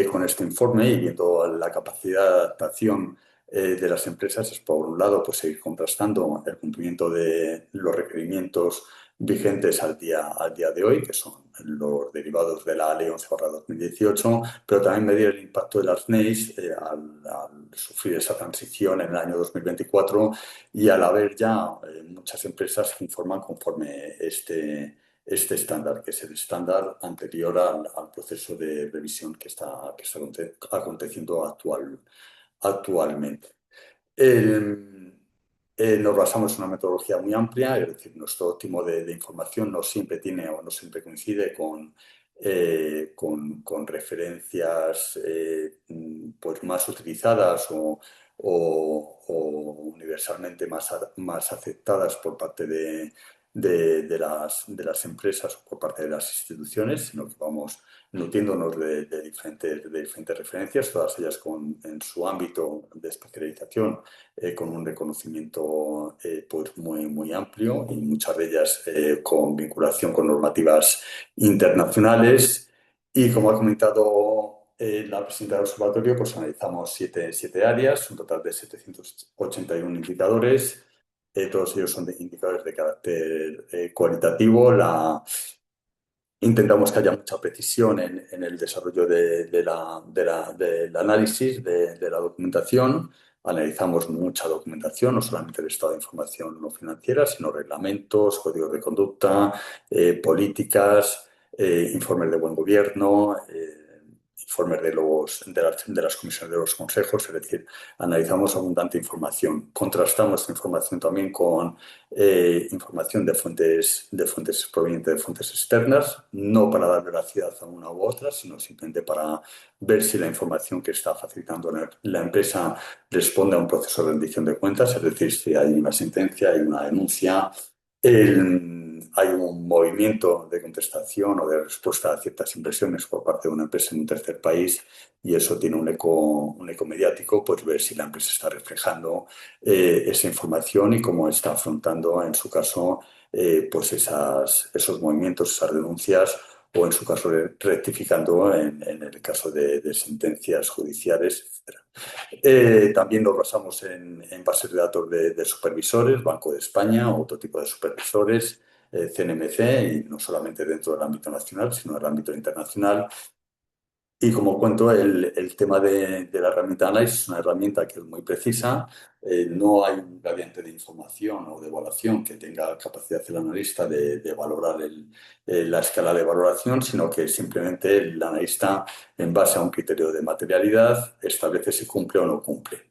con este informe y viendo la capacidad de adaptación de las empresas, es por un lado pues seguir contrastando el cumplimiento de los requerimientos vigentes al día de hoy, que son los derivados de la Ley 11/2018, pero también medir el impacto de las NEIs al sufrir esa transición en el año 2024 y al haber ya muchas empresas que informan conforme este estándar, que es el estándar anterior al proceso de revisión que está aconteciendo actualmente. Nos basamos en una metodología muy amplia, es decir, nuestro óptimo de información no siempre tiene o no siempre coincide con referencias pues más utilizadas o universalmente más aceptadas por parte de las empresas o por parte de las instituciones, sino que vamos nutriéndonos de diferentes referencias, todas ellas en su ámbito de especialización, con un reconocimiento pues muy amplio y muchas de ellas con vinculación con normativas internacionales. Y como ha comentado la presidenta del observatorio, pues analizamos siete áreas, un total de 781 indicadores. Todos ellos son indicadores de carácter cualitativo. Intentamos que haya mucha precisión en el desarrollo del análisis de la documentación. Analizamos mucha documentación, no solamente el estado de información no financiera, sino reglamentos, códigos de conducta, políticas, informes de buen gobierno, informes de las comisiones de los consejos, es decir, analizamos abundante información, contrastamos esta información también con información de fuentes provenientes de fuentes externas, no para dar veracidad a una u otra, sino simplemente para ver si la información que está facilitando la empresa responde a un proceso de rendición de cuentas, es decir, si hay una sentencia, hay una denuncia, hay un movimiento de contestación o de respuesta a ciertas impresiones por parte de una empresa en un tercer país y eso tiene un eco mediático, pues ver si la empresa está reflejando esa información y cómo está afrontando, en su caso, pues esos movimientos, esas denuncias o, en su caso, rectificando en el caso de sentencias judiciales, etcétera. También nos basamos en bases de datos de supervisores, Banco de España, otro tipo de supervisores, CNMC, y no solamente dentro del ámbito nacional, sino del ámbito internacional. Y como cuento, el tema de la herramienta Analyze es una herramienta que es muy precisa. No hay un gradiente de información o de evaluación que tenga capacidad el analista de valorar la escala de valoración, sino que simplemente el analista, en base a un criterio de materialidad, establece si cumple o no cumple.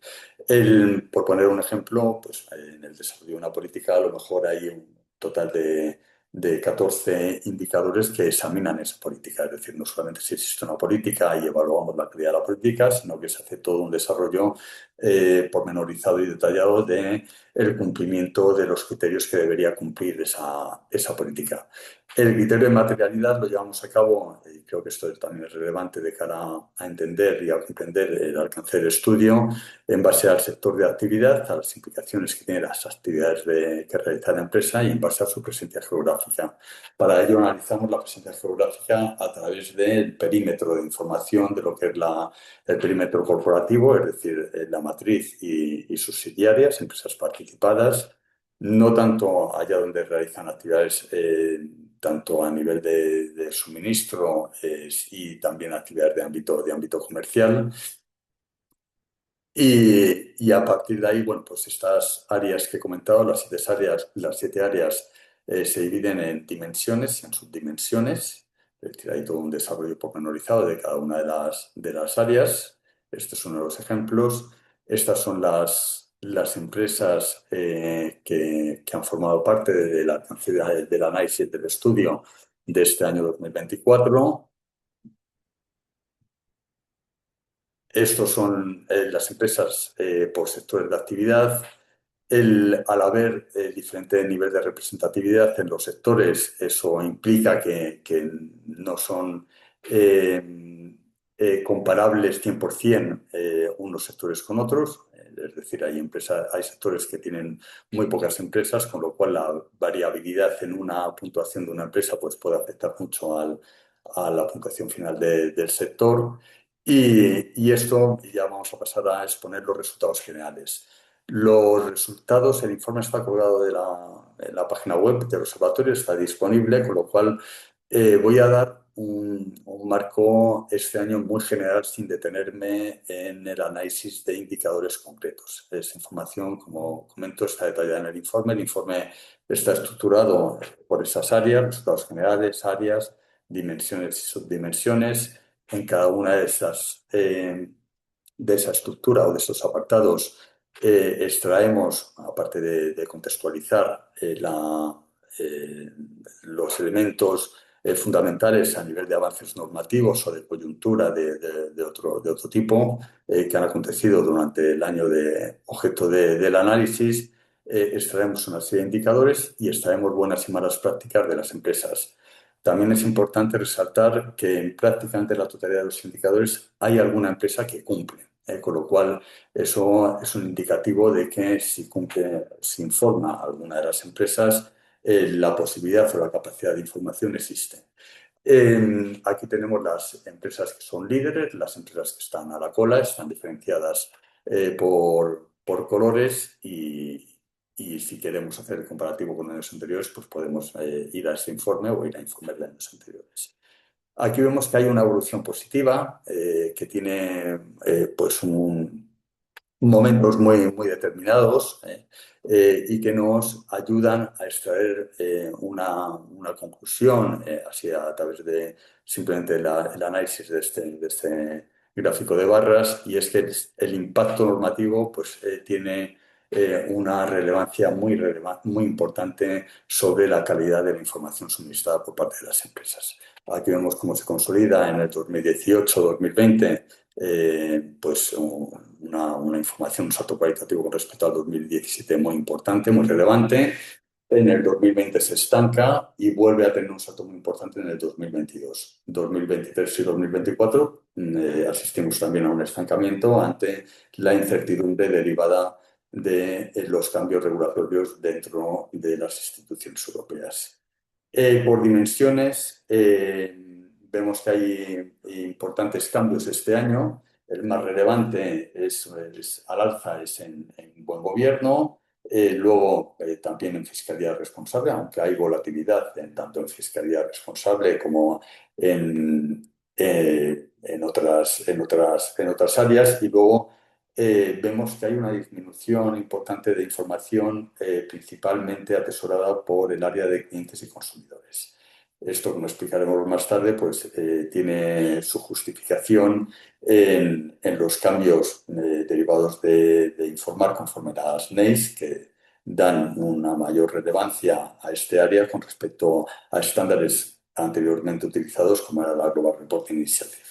Por poner un ejemplo, pues en el desarrollo de una política a lo mejor hay un total de 14 indicadores que examinan esa política. Es decir, no solamente si existe una política y evaluamos la calidad de la política, sino que se hace todo un desarrollo pormenorizado y detallado de el cumplimiento de los criterios que debería cumplir esa política. El criterio de materialidad lo llevamos a cabo, y creo que esto también es relevante de cara a entender y a comprender el alcance del estudio, en base al sector de actividad, a las implicaciones que tienen las actividades que realiza la empresa y en base a su presencia geográfica. Para ello analizamos la presencia geográfica a través del perímetro de información de lo que es el perímetro corporativo, es decir, la matriz y subsidiarias, empresas participadas, no tanto allá donde realizan actividades tanto a nivel de suministro y también actividades de ámbito comercial. Y a partir de ahí, bueno, pues estas áreas que he comentado, las 7 áreas se dividen en dimensiones y en subdimensiones. Es decir, hay todo un desarrollo pormenorizado de cada una de las áreas. Este es uno de los ejemplos. Estas son las empresas que han formado parte del análisis del estudio de este año 2024. Estos son las empresas por sectores de actividad. Al haber diferente nivel de representatividad en los sectores, eso implica que no son comparables 100% unos sectores con otros. Es decir, hay sectores que tienen muy pocas empresas, con lo cual la variabilidad en una puntuación de una empresa pues, puede afectar mucho a la puntuación final del sector. Y esto ya vamos a pasar a exponer los resultados generales. Los resultados, el informe está colgado en la página web del observatorio, está disponible, con lo cual voy a dar un marco este año muy general sin detenerme en el análisis de indicadores concretos. Esa información, como comento, está detallada en el informe. El informe está estructurado por esas áreas, resultados generales, áreas, dimensiones y subdimensiones. En cada una de esa estructura o de esos apartados extraemos, aparte de contextualizar los elementos fundamentales a nivel de avances normativos o de coyuntura de otro tipo que han acontecido durante el año de objeto del análisis, extraemos una serie de indicadores y extraemos buenas y malas prácticas de las empresas. También es importante resaltar que en prácticamente la totalidad de los indicadores hay alguna empresa que cumple, con lo cual eso es un indicativo de que si informa a alguna de las empresas, la posibilidad o la capacidad de información existe. Aquí tenemos las empresas que son líderes, las empresas que están a la cola, están diferenciadas por colores y si queremos hacer el comparativo con años anteriores, pues podemos ir a ese informe o ir a informes de años anteriores. Aquí vemos que hay una evolución positiva que tiene pues momentos muy determinados, y que nos ayudan a extraer una conclusión, así a través de simplemente el análisis de este gráfico de barras, y es que el impacto normativo pues, tiene una relevancia muy importante sobre la calidad de la información suministrada por parte de las empresas. Aquí vemos cómo se consolida en el 2018-2020 pues una información, un salto cualitativo con respecto al 2017 muy importante, muy relevante. En el 2020 se estanca y vuelve a tener un salto muy importante en el 2022. 2023 y 2024 asistimos también a un estancamiento ante la incertidumbre derivada de los cambios regulatorios dentro de las instituciones europeas. Por dimensiones, vemos que hay importantes cambios este año. El más relevante es al alza es en buen gobierno, luego también en fiscalidad responsable, aunque hay volatilidad tanto en fiscalidad responsable como en otras áreas. Y luego vemos que hay una disminución importante de información, principalmente atesorada por el área de clientes y consumidores. Esto, como explicaremos más tarde, pues tiene su justificación en los cambios derivados de informar conforme a las NEIs, que dan una mayor relevancia a este área con respecto a estándares anteriormente utilizados, como era la Global Reporting Initiative.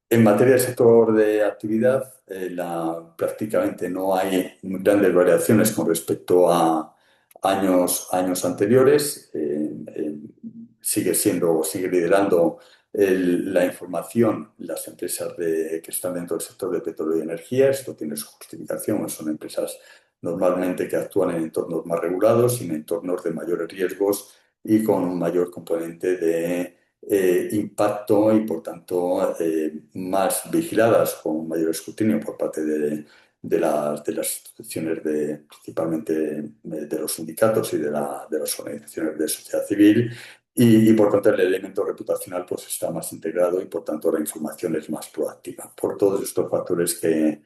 En materia de sector de actividad, prácticamente no hay grandes variaciones con respecto a años anteriores. Sigue liderando la información las empresas que están dentro del sector de petróleo y energía. Esto tiene su justificación. Son empresas normalmente que actúan en entornos más regulados y en entornos de mayores riesgos y con un mayor componente de impacto y, por tanto, más vigiladas con un mayor escrutinio por parte de las instituciones, principalmente de los sindicatos y de las organizaciones de sociedad civil. Y, por tanto, el elemento reputacional pues, está más integrado y, por tanto, la información es más proactiva por todos estos factores que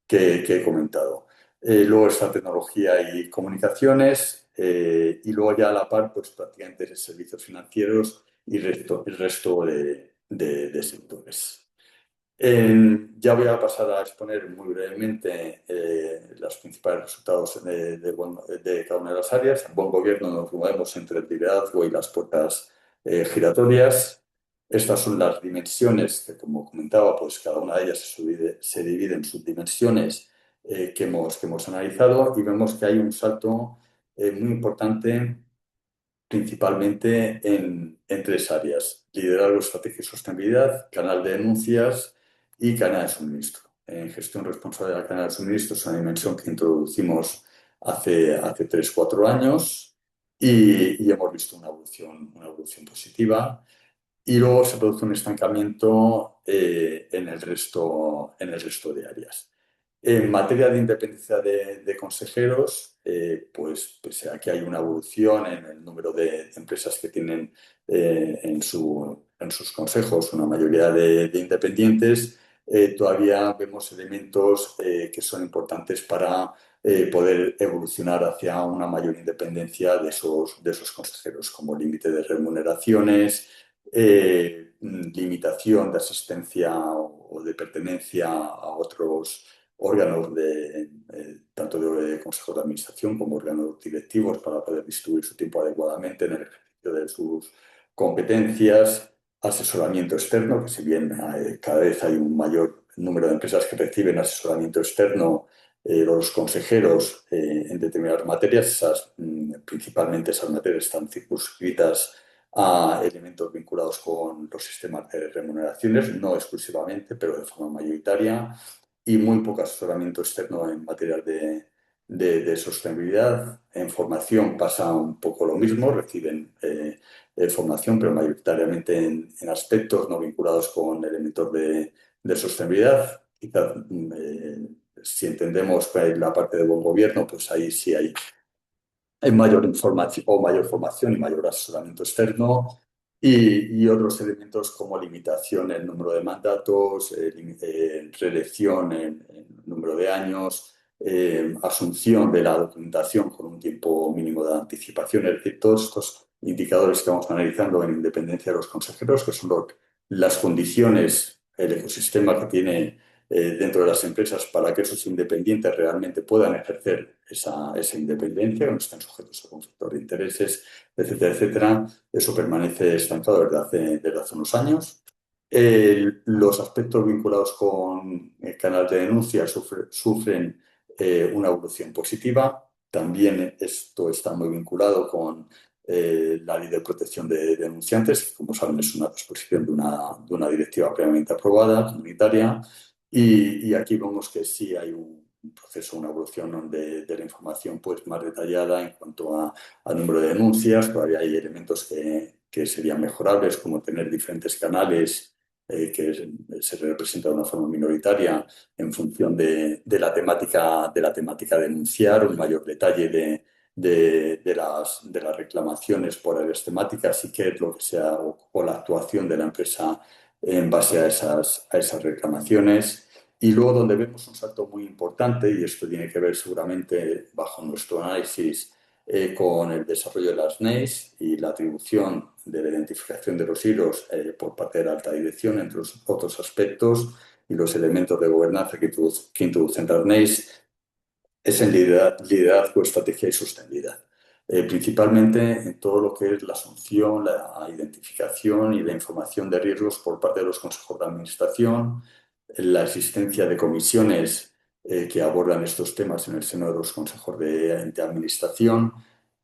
he comentado. Luego está tecnología y comunicaciones, y luego ya a la par, pues prácticamente servicios financieros y el resto de sectores. Ya voy a pasar a exponer muy brevemente los principales resultados de cada una de las áreas. En buen gobierno nos movemos entre el liderazgo y las puertas giratorias. Estas son las dimensiones que, como comentaba, pues cada una de ellas se divide en subdimensiones que hemos analizado, y vemos que hay un salto muy importante principalmente en tres áreas: liderazgo, estrategia y sostenibilidad, canal de denuncias y cadena de suministro. En gestión responsable de la cadena de suministro es una dimensión que introducimos hace 3 o 4 años, y hemos visto una evolución positiva. Y luego se produce un estancamiento en el resto de áreas. En materia de independencia de consejeros, pues pese a que hay una evolución en el número de empresas que tienen en sus consejos una mayoría de independientes, todavía vemos elementos que son importantes para poder evolucionar hacia una mayor independencia de esos consejeros, como límite de remuneraciones, limitación de asistencia o de pertenencia a otros órganos, tanto de consejos de administración como órganos directivos, para poder distribuir su tiempo adecuadamente en el ejercicio de sus competencias. Asesoramiento externo, que si bien cada vez hay un mayor número de empresas que reciben asesoramiento externo, los consejeros en determinadas materias, principalmente esas materias están circunscritas a elementos vinculados con los sistemas de remuneraciones, no exclusivamente, pero de forma mayoritaria, y muy poco asesoramiento externo en materias de sostenibilidad. En formación pasa un poco lo mismo, reciben formación, pero mayoritariamente en aspectos no vinculados con elementos de sostenibilidad. Quizás, si entendemos que hay la parte de buen gobierno, pues ahí sí hay mayor información o mayor formación y mayor asesoramiento externo. y otros elementos como limitación en el número de mandatos, reelección en número de años, asunción de la documentación con un tiempo mínimo de anticipación, es decir, todos estos indicadores que vamos analizando en independencia de los consejeros, que son las condiciones, el ecosistema que tiene dentro de las empresas para que esos independientes realmente puedan ejercer esa independencia, que no estén sujetos a conflictos de intereses, etcétera, etcétera. Eso permanece estancado desde hace unos años. Los aspectos vinculados con el canal de denuncia sufren una evolución positiva. También esto está muy vinculado con la ley de protección de denunciantes, que como saben es una transposición de una directiva previamente aprobada, comunitaria, y aquí vemos que sí hay un proceso, una evolución de la información pues, más detallada en cuanto al número de denuncias. Todavía hay elementos que serían mejorables, como tener diferentes canales que se representan de una forma minoritaria en función de la temática a denunciar, un mayor detalle de las reclamaciones por áreas temáticas y qué es lo que sea o la actuación de la empresa en base a esas reclamaciones. Y luego donde vemos un salto muy importante, y esto tiene que ver seguramente bajo nuestro análisis con el desarrollo de las NEIs y la atribución de la identificación de los hilos por parte de la alta dirección, entre los otros aspectos, y los elementos de gobernanza que introducen las NEIs, es en liderazgo, estrategia y sostenibilidad. Principalmente en todo lo que es la asunción, la identificación y la información de riesgos por parte de los consejos de administración, la existencia de comisiones que abordan estos temas en el seno de los consejos de administración,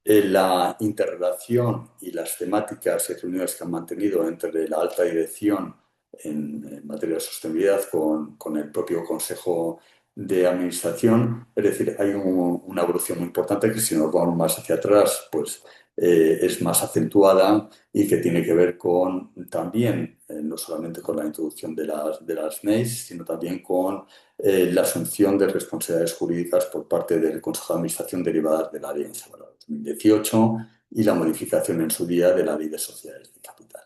la interrelación y las temáticas y reuniones que han mantenido entre la alta dirección en materia de sostenibilidad con el propio consejo de administración. Es decir, hay una evolución muy importante que si nos vamos más hacia atrás, pues es más acentuada y que tiene que ver con también, no solamente con la introducción de las NEIs, sino también con la asunción de responsabilidades jurídicas por parte del Consejo de Administración derivadas de la Ley 2018 y la modificación en su día de la Ley de Sociedades de Capital.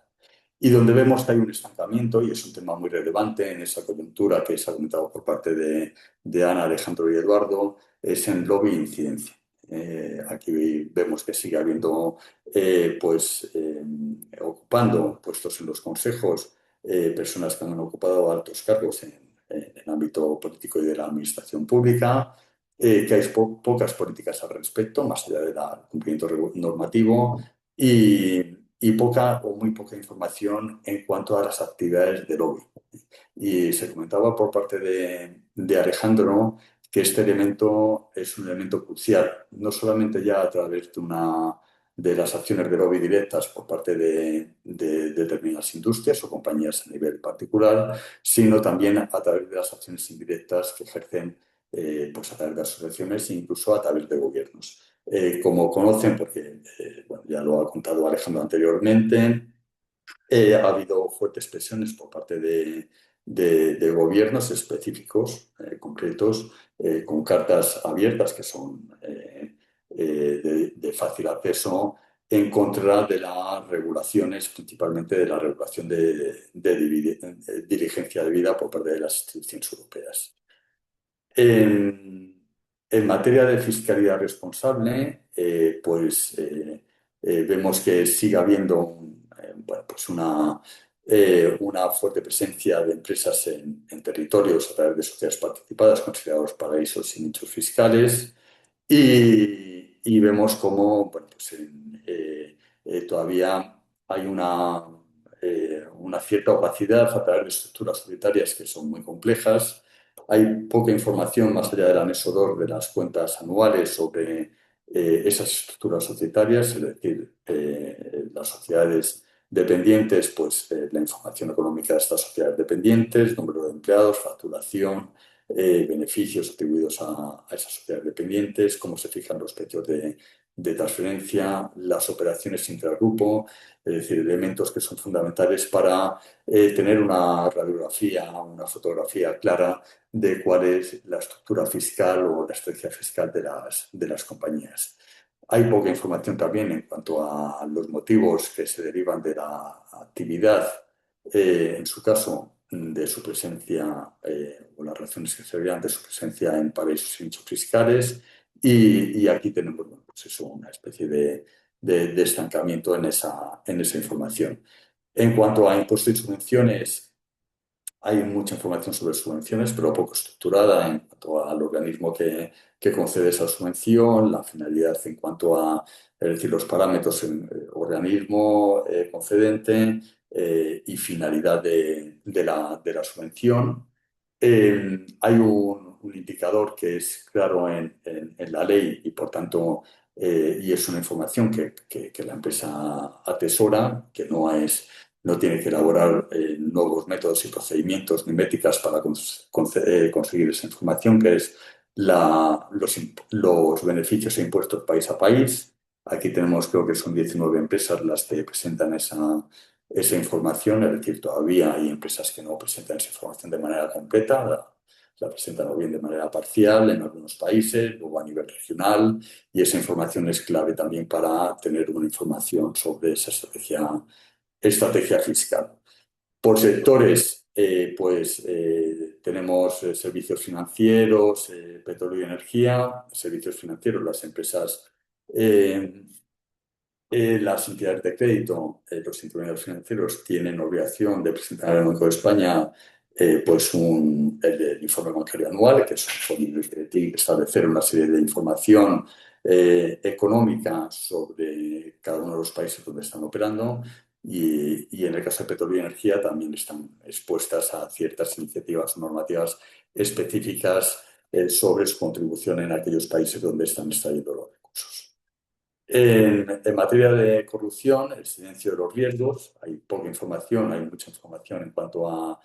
Y donde vemos que hay un estancamiento, y es un tema muy relevante en esa coyuntura que se ha comentado por parte de Ana, Alejandro y Eduardo, es en lobby e incidencia. Aquí vemos que sigue habiendo, ocupando puestos en los consejos, personas que han ocupado altos cargos en el ámbito político y de la administración pública, que hay pocas políticas al respecto, más allá del cumplimiento normativo, y poca o muy poca información en cuanto a las actividades de lobby. Y se comentaba por parte de Alejandro que este elemento es un elemento crucial, no solamente ya a través de las acciones de lobby directas por parte de determinadas industrias o compañías a nivel particular, sino también a través de las acciones indirectas que ejercen pues a través de asociaciones e incluso a través de gobiernos. Como conocen, porque bueno, ya lo ha contado Alejandro anteriormente, ha habido fuertes presiones por parte de gobiernos específicos, concretos, con cartas abiertas que son de fácil acceso en contra de las regulaciones, principalmente de la regulación de diligencia de vida por parte de las instituciones europeas. En materia de fiscalidad responsable, vemos que sigue habiendo una fuerte presencia de empresas en territorios a través de sociedades participadas considerados paraísos y nichos fiscales, y vemos cómo todavía hay una cierta opacidad a través de estructuras societarias que son muy complejas. Hay poca información más allá del anexo 2 de las cuentas anuales sobre esas estructuras societarias, es decir, las sociedades dependientes, pues la información económica de estas sociedades dependientes, número de empleados, facturación, beneficios atribuidos a esas sociedades dependientes, cómo se fijan los precios de transferencia, las operaciones intragrupo, es decir, elementos que son fundamentales para tener una radiografía, una fotografía clara de cuál es la estructura fiscal o la estrategia fiscal de las compañías. Hay poca información también en cuanto a los motivos que se derivan de la actividad, en su caso, de su presencia o las razones que se derivan de su presencia en paraísos sin fiscales. Y aquí tenemos, bueno, pues eso, una especie de estancamiento en esa información. En cuanto a impuestos y subvenciones, hay mucha información sobre subvenciones, pero poco estructurada en cuanto al organismo que concede esa subvención, la finalidad en cuanto a, es decir, los parámetros en organismo concedente y finalidad de la subvención. Hay un indicador que es claro en la ley y, por tanto, y es una información que la empresa atesora, que no tiene que elaborar nuevos métodos y procedimientos ni métricas para conseguir esa información, que es los beneficios e impuestos país a país. Aquí tenemos, creo que son 19 empresas las que presentan esa información, es decir, todavía hay empresas que no presentan esa información de manera completa, la presentan o bien de manera parcial en algunos países, luego a nivel regional, y esa información es clave también para tener una información sobre esa estrategia fiscal. Por sectores, tenemos servicios financieros, petróleo y energía, servicios financieros, las empresas, las entidades de crédito, los intermediarios financieros tienen obligación de presentar al Banco de España el informe bancario anual, que es un informe que tiene que establecer una serie de información económica sobre cada uno de los países donde están operando. Y en el caso de petróleo y energía también están expuestas a ciertas iniciativas normativas específicas sobre su contribución en aquellos países donde están extrayendo los recursos. En materia de corrupción, el silencio de los riesgos, hay poca información, hay mucha información en cuanto a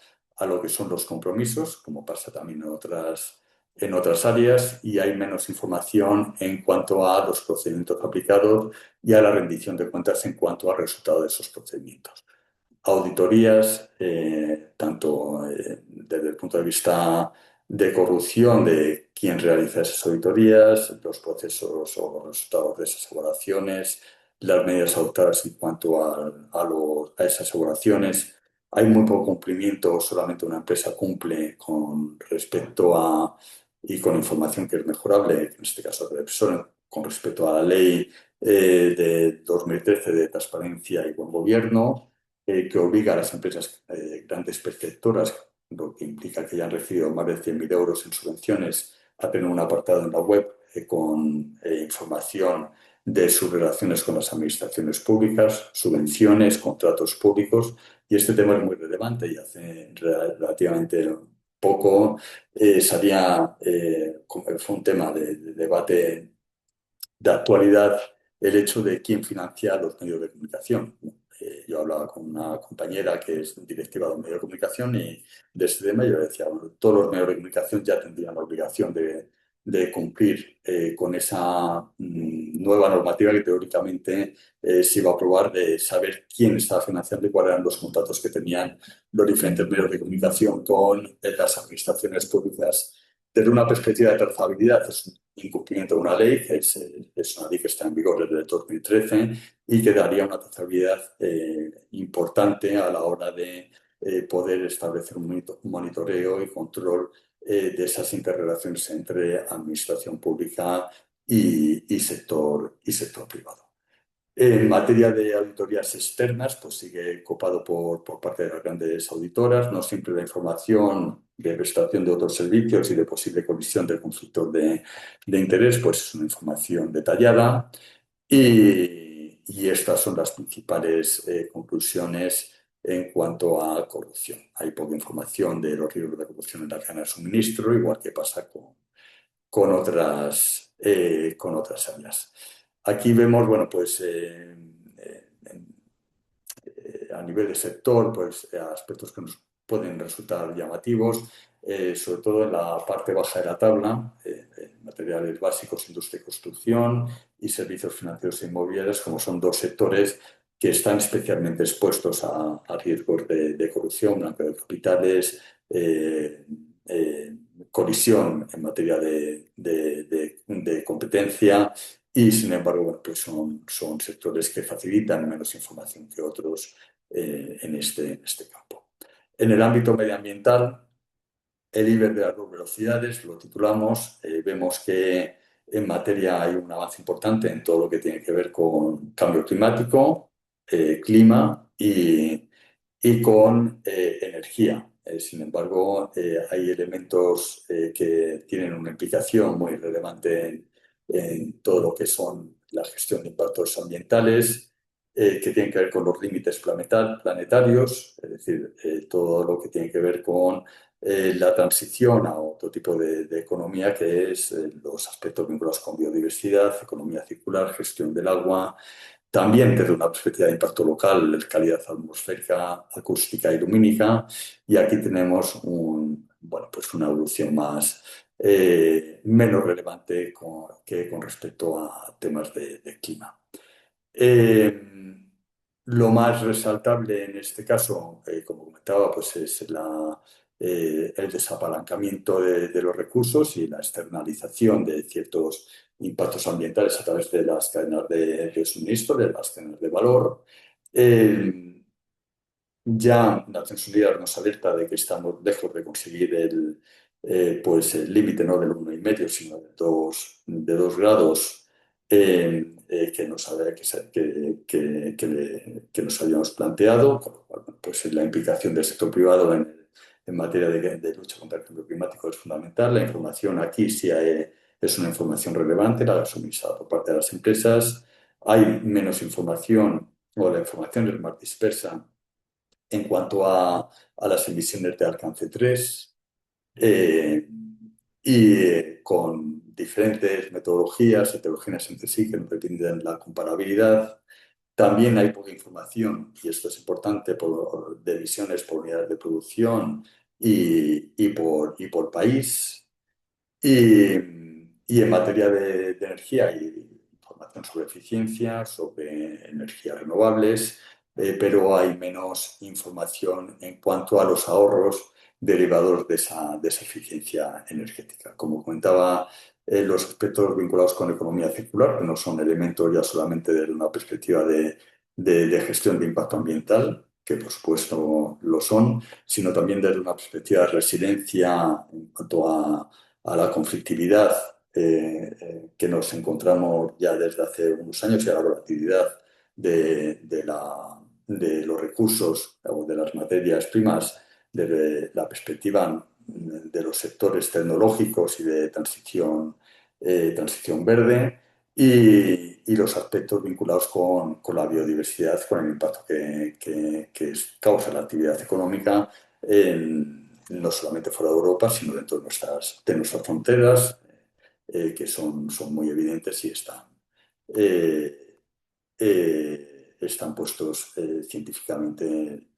lo que son los compromisos, como pasa también en otras áreas, y hay menos información en cuanto a los procedimientos aplicados y a la rendición de cuentas en cuanto al resultado de esos procedimientos. Auditorías, tanto desde el punto de vista de corrupción de quién realiza esas auditorías, los procesos o los resultados de esas evaluaciones, las medidas adoptadas en cuanto a esas evaluaciones. Hay muy poco cumplimiento, solamente una empresa cumple con respecto y con información que es mejorable, en este caso Repsol, con respecto a la ley de 2013 de transparencia y buen gobierno, que obliga a las empresas grandes perceptoras, lo que implica que hayan recibido más de 100.000 euros en subvenciones, a tener un apartado en la web con información de sus relaciones con las administraciones públicas, subvenciones, contratos públicos. Y este tema es muy relevante y hace relativamente poco fue un tema de debate de actualidad el hecho de quién financia los medios de comunicación. Yo hablaba con una compañera que es directiva de un medio de comunicación y de este tema yo le decía, bueno, todos los medios de comunicación ya tendrían la obligación de cumplir con esa nueva normativa que teóricamente se iba a aprobar, de saber quién estaba financiando y cuáles eran los contratos que tenían los diferentes medios de comunicación con las administraciones públicas. Desde una perspectiva de trazabilidad, es un incumplimiento de una ley, que es una ley que está en vigor desde el 2013 y que daría una trazabilidad importante a la hora de poder establecer un monitoreo y control de esas interrelaciones entre administración pública y sector privado. En materia de auditorías externas, pues sigue copado por parte de las grandes auditoras. No siempre la información de prestación de otros servicios y de posible colisión de conflictos de interés, pues es una información detallada. Y estas son las principales conclusiones en cuanto a corrupción. Hay poca información de los riesgos de corrupción en la cadena de suministro, igual que pasa con otras áreas. Aquí vemos, bueno, pues a nivel de sector, pues aspectos que nos pueden resultar llamativos, sobre todo en la parte baja de la tabla, materiales básicos, industria y construcción y servicios financieros e inmobiliarios, como son dos sectores que están especialmente expuestos a riesgos de corrupción, blanqueo de capitales, colisión en materia de competencia y sin embargo, bueno, pues son sectores que facilitan menos información que otros en este campo. En el ámbito medioambiental, el Iber de las dos velocidades, lo titulamos, vemos que en materia hay un avance importante en todo lo que tiene que ver con cambio climático, clima y con energía. Sin embargo, hay elementos que tienen una implicación muy relevante en todo lo que son la gestión de impactos ambientales, que tienen que ver con los límites planetarios, es decir, todo lo que tiene que ver con la transición a otro tipo de economía, que es los aspectos vinculados con biodiversidad, economía circular, gestión del agua, también desde una perspectiva de impacto local, calidad atmosférica, acústica y lumínica. Y aquí tenemos bueno, pues una evolución menos relevante que con respecto a temas de clima. Eh, lo más resaltable en este caso, como comentaba, pues es el desapalancamiento de los recursos y la externalización de ciertos impactos ambientales a través de las cadenas de suministro, de las cadenas de valor. Eh, ya Naciones Unidas nos alerta de que estamos lejos de conseguir pues el límite no del 1,5, sino de 2 grados que que nos habíamos planteado. Con lo cual, bueno, pues la implicación del sector privado en materia de lucha contra el cambio climático es fundamental. La información aquí sí es una información relevante, la suministrada por parte de las empresas. Hay menos información o la información es más dispersa en cuanto a las emisiones de alcance 3 y con diferentes metodologías heterogéneas entre sí que no permiten la comparabilidad. También hay poca información, y esto es importante, de emisiones por unidades de producción y por país. Y en materia de energía hay información sobre eficiencia, sobre energías renovables, pero hay menos información en cuanto a los ahorros derivados de esa eficiencia energética. Como comentaba, los aspectos vinculados con economía circular, que no son elementos ya solamente desde una perspectiva de gestión de impacto ambiental, que por supuesto lo son, sino también desde una perspectiva de resiliencia en cuanto a la conflictividad que nos encontramos ya desde hace unos años y a la volatilidad de los recursos o de las materias primas desde la perspectiva de los sectores tecnológicos y de transición verde y los aspectos vinculados con la biodiversidad, con el impacto que causa la actividad económica no solamente fuera de Europa, sino dentro de nuestras fronteras, que son muy evidentes y eh, están puestos científicamente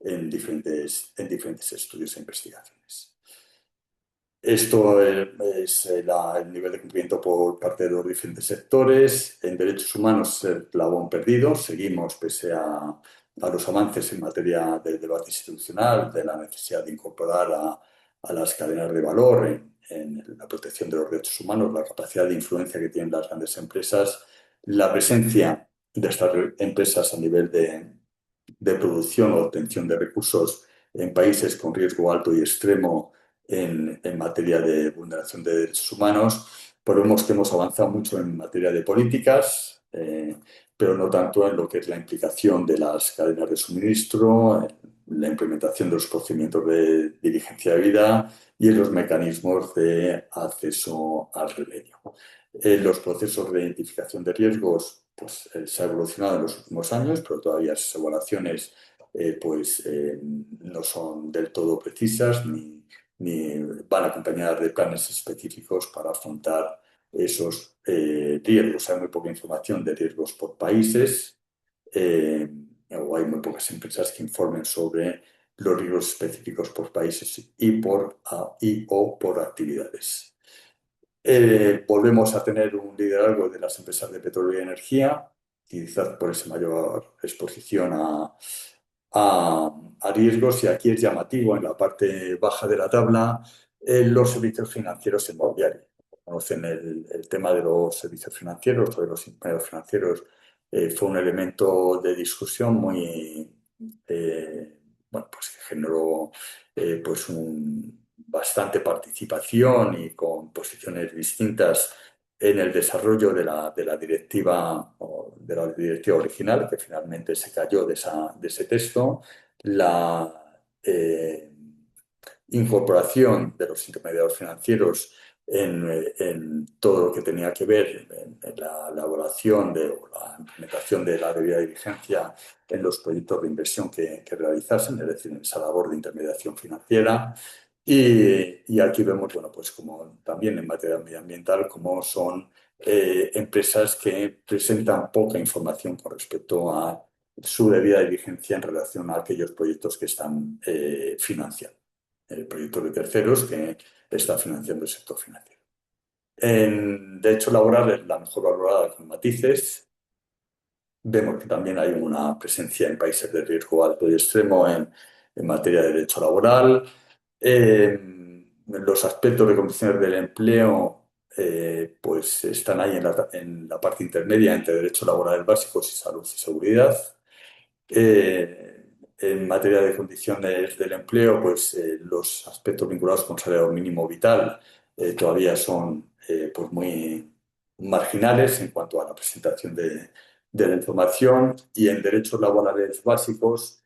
en diferentes estudios e investigaciones. Esto es el nivel de cumplimiento por parte de los diferentes sectores. En derechos humanos, el eslabón perdido. Seguimos, pese a los avances en materia de debate institucional, de la necesidad de incorporar a las cadenas de valor en la protección de los derechos humanos, la capacidad de influencia que tienen las grandes empresas, la presencia de estas empresas a nivel de producción o obtención de recursos en países con riesgo alto y extremo en materia de vulneración de derechos humanos, pero vemos que hemos avanzado mucho en materia de políticas, pero no tanto en lo que es la implicación de las cadenas de suministro, la implementación de los procedimientos de diligencia de vida y en los mecanismos de acceso al remedio. Los procesos de identificación de riesgos pues, se ha evolucionado en los últimos años, pero todavía esas evaluaciones no son del todo precisas ni van acompañadas de planes específicos para afrontar esos riesgos. Hay muy poca información de riesgos por países o hay muy pocas empresas que informen sobre los riesgos específicos por países o por actividades. Volvemos a tener un liderazgo de las empresas de petróleo y energía, quizás por esa mayor exposición a riesgos, y aquí es llamativo en la parte baja de la tabla los servicios financieros inmobiliarios. conocen el tema de los servicios financieros o de los intermediarios financieros, fue un elemento de discusión muy, bueno, pues que generó pues bastante participación y con posiciones distintas en el desarrollo de la directiva o de la directiva original, que finalmente se cayó de ese texto. La incorporación de los intermediarios financieros en todo lo que tenía que ver en la elaboración o la implementación de la debida diligencia en los proyectos de inversión que realizasen, es decir, en esa labor de intermediación financiera. Y aquí vemos, bueno, pues como también en materia medioambiental, como son empresas que presentan poca información con respecto a su debida diligencia en relación a aquellos proyectos que están financiando. Proyectos de terceros que está financiando el sector financiero. En derecho laboral es la mejor valorada con matices. Vemos que también hay una presencia en países de riesgo alto y extremo en materia de derecho laboral. Los aspectos de condiciones del empleo pues están ahí en la parte intermedia entre derechos laborales básicos y salud y seguridad. En materia de condiciones del empleo, pues los aspectos vinculados con salario mínimo vital todavía son pues muy marginales en cuanto a la presentación de la información. Y en derechos laborales básicos,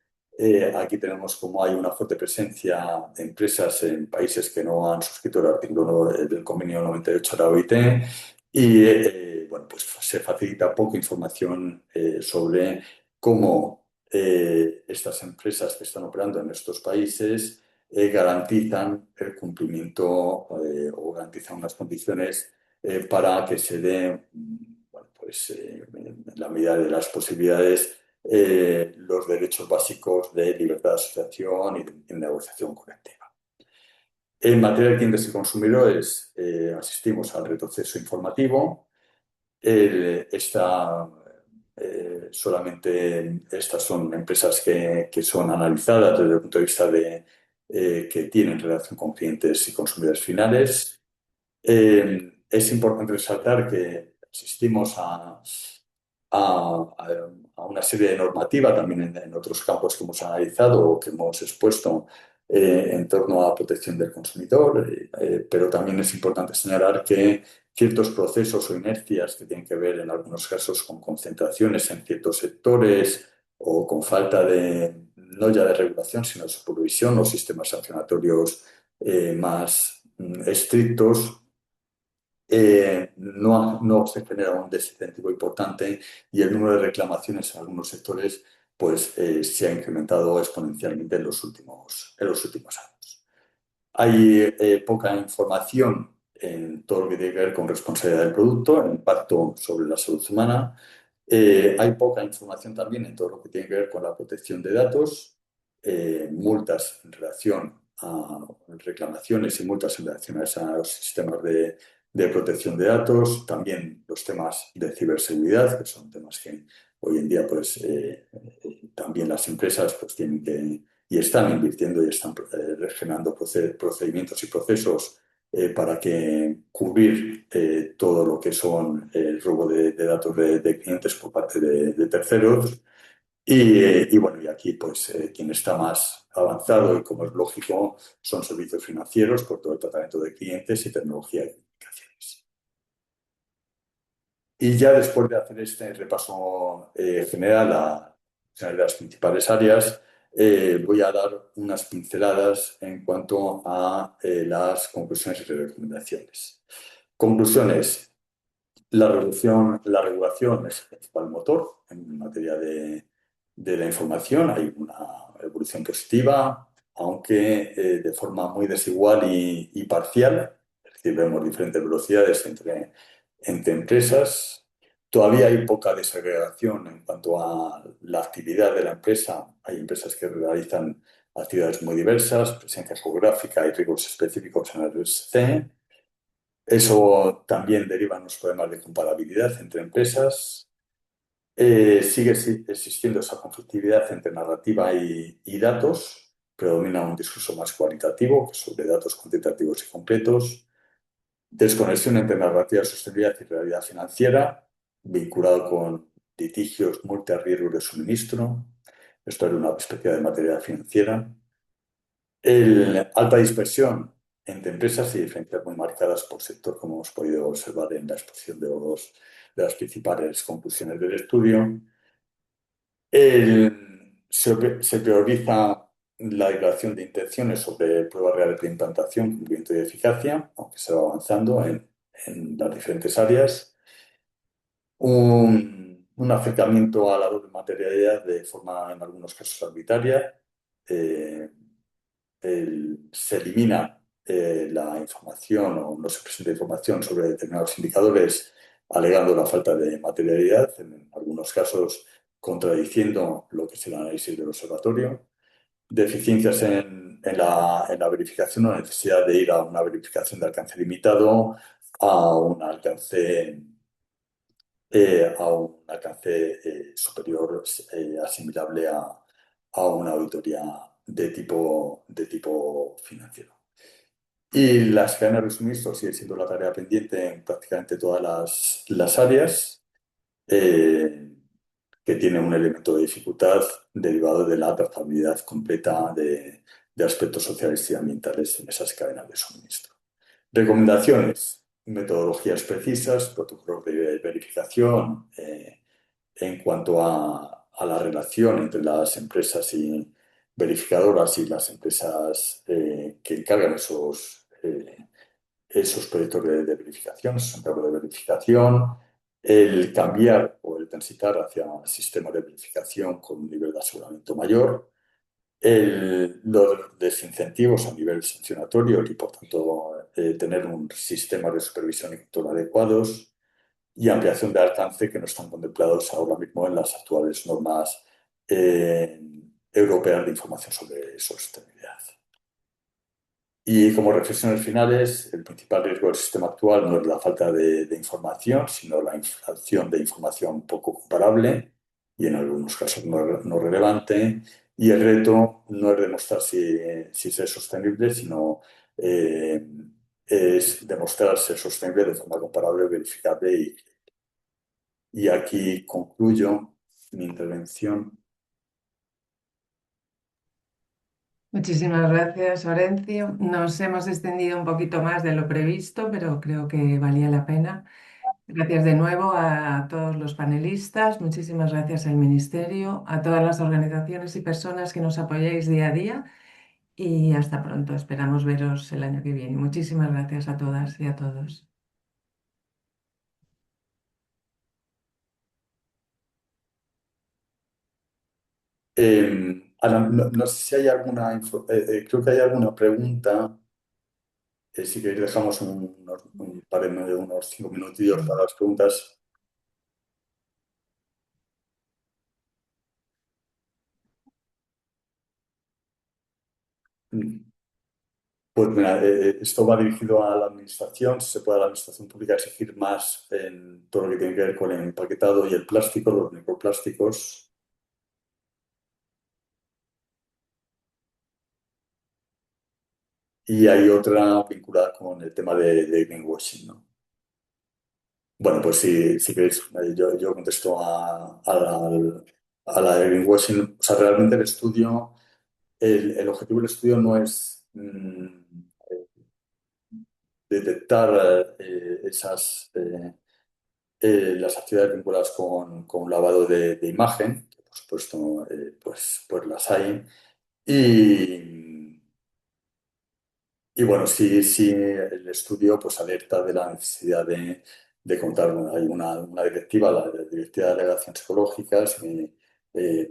aquí tenemos como hay una fuerte presencia de empresas en países que no han suscrito el artículo del convenio 98 de la OIT y bueno, pues se facilita poca información sobre cómo estas empresas que están operando en estos países garantizan el cumplimiento o garantizan unas condiciones para que se dé, bueno, pues, en la medida de las posibilidades, los derechos básicos de libertad de asociación y de negociación colectiva. En materia de clientes y consumidores, asistimos al retroceso informativo. Solamente estas son empresas que son analizadas desde el punto de vista de que tienen relación con clientes y consumidores finales. Es importante resaltar que asistimos a una serie de normativa también en otros campos que hemos analizado o que hemos expuesto en torno a protección del consumidor, pero también es importante señalar que ciertos procesos o inercias que tienen que ver en algunos casos con concentraciones en ciertos sectores o con falta de, no ya de regulación, sino de supervisión o sistemas sancionatorios más estrictos, no se genera un desincentivo importante y el número de reclamaciones en algunos sectores pues, se ha incrementado exponencialmente en los últimos años. Hay poca información en todo lo que tiene que ver con responsabilidad del producto, el impacto sobre la salud humana. Hay poca información también en todo lo que tiene que ver con la protección de datos, multas en relación a reclamaciones y multas en relación a los sistemas de protección de datos, también los temas de ciberseguridad, que son temas que hoy en día pues, también las empresas pues, tienen que y están invirtiendo y están generando procedimientos y procesos para cubrir todo lo que son el robo de datos de clientes por parte de terceros. Y bueno, y aquí pues quien está más avanzado y como es lógico son servicios financieros por todo el tratamiento de clientes y tecnología de comunicaciones. Y ya después de hacer este repaso general a las principales áreas, voy a dar unas pinceladas en cuanto a las conclusiones y recomendaciones. Conclusiones. La regulación es el principal motor en materia de la información. Hay una evolución positiva, aunque de forma muy desigual y parcial. Es decir, vemos diferentes velocidades entre empresas. Todavía hay poca desagregación en cuanto a la actividad de la empresa. Hay empresas que realizan actividades muy diversas, presencia geográfica y riesgos específicos en el RSC. Eso también deriva en los problemas de comparabilidad entre empresas. Sigue existiendo esa conflictividad entre narrativa y datos. Predomina un discurso más cualitativo que sobre datos cuantitativos y completos. desconexión entre narrativa de sostenibilidad y realidad financiera, vinculado con litigios multirriesgos de suministro. Esto era una perspectiva de materia financiera. Alta dispersión entre empresas y diferencias muy marcadas por sector, como hemos podido observar en la exposición de las principales conclusiones del estudio. Se prioriza la declaración de intenciones sobre pruebas reales de implantación, cumplimiento y eficacia, aunque se va avanzando en las diferentes áreas. Un acercamiento a la doble materialidad de forma, en algunos casos, arbitraria. Eh, Se elimina la información o no se presenta información sobre determinados indicadores alegando la falta de materialidad, en algunos casos contradiciendo lo que es el análisis del observatorio, deficiencias en la verificación o necesidad de ir a una verificación de alcance limitado a un alcance, superior, asimilable a una auditoría de tipo financiero. Y las cadenas de suministro sigue siendo la tarea pendiente en prácticamente todas las áreas, eh, que tiene un elemento de dificultad derivado de la trazabilidad completa de aspectos sociales y ambientales en esas cadenas de suministro. Recomendaciones: metodologías precisas, protocolos de verificación en cuanto a la relación entre las empresas y verificadoras y las empresas que encargan esos proyectos de verificación, esos encargos de verificación, el cambiar o el transitar hacia sistemas de verificación con un nivel de aseguramiento mayor, los desincentivos a nivel sancionatorio y, por tanto, tener un sistema de supervisión y control adecuados, y ampliación de alcance que no están contemplados ahora mismo en las actuales normas eh, europeas de información sobre sostenibilidad. Y como reflexiones finales, el principal riesgo del sistema actual no es la falta de información, sino la inflación de información poco comparable y en algunos casos no relevante. Y el reto no es demostrar si ser sostenible, sino eh, es demostrar ser sostenible de forma comparable, verificable. Y aquí concluyo mi intervención. Muchísimas gracias, Orencio. Nos hemos extendido un poquito más de lo previsto, pero creo que valía la pena. Gracias de nuevo a todos los panelistas, muchísimas gracias al Ministerio, a todas las organizaciones y personas que nos apoyáis día a día y hasta pronto. Esperamos veros el año que viene. Muchísimas gracias a todas y a todos. Ana, no sé si hay creo que hay alguna pregunta. Si queréis dejamos un par de unos 5 minutillos para las preguntas. Mm. Pues mira, esto va dirigido a la administración. Si se puede a la administración pública exigir más en todo lo que tiene que ver con el empaquetado y el plástico, los microplásticos. Y hay otra vinculada con el tema de greenwashing, ¿no? Bueno, pues si queréis, yo contesto a la de greenwashing. O sea, realmente el estudio, el objetivo del estudio no es detectar las actividades vinculadas con lavado de imagen, que por supuesto pues las hay. Y, y bueno, sí el estudio pues alerta de la necesidad de contar. Bueno, hay una directiva, la Directiva de Delegaciones Ecológicas,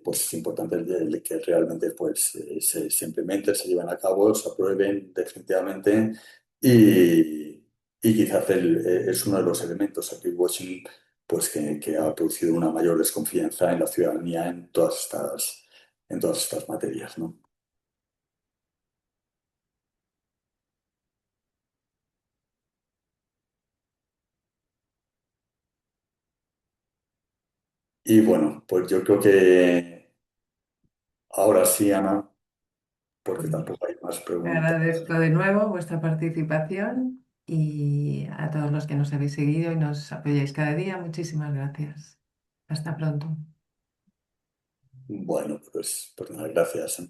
pues es importante que realmente pues, se implementen, se lleven a cabo, se aprueben definitivamente, y quizás es uno de los elementos, el greenwashing, pues que ha producido una mayor desconfianza en la ciudadanía en todas estas materias, ¿no? Y bueno, pues yo creo que ahora sí, Ana, porque tampoco hay más preguntas. Agradezco de nuevo vuestra participación Y a todos los que nos habéis seguido y nos apoyáis cada día, muchísimas gracias. Hasta pronto. Bueno, pues nada, gracias.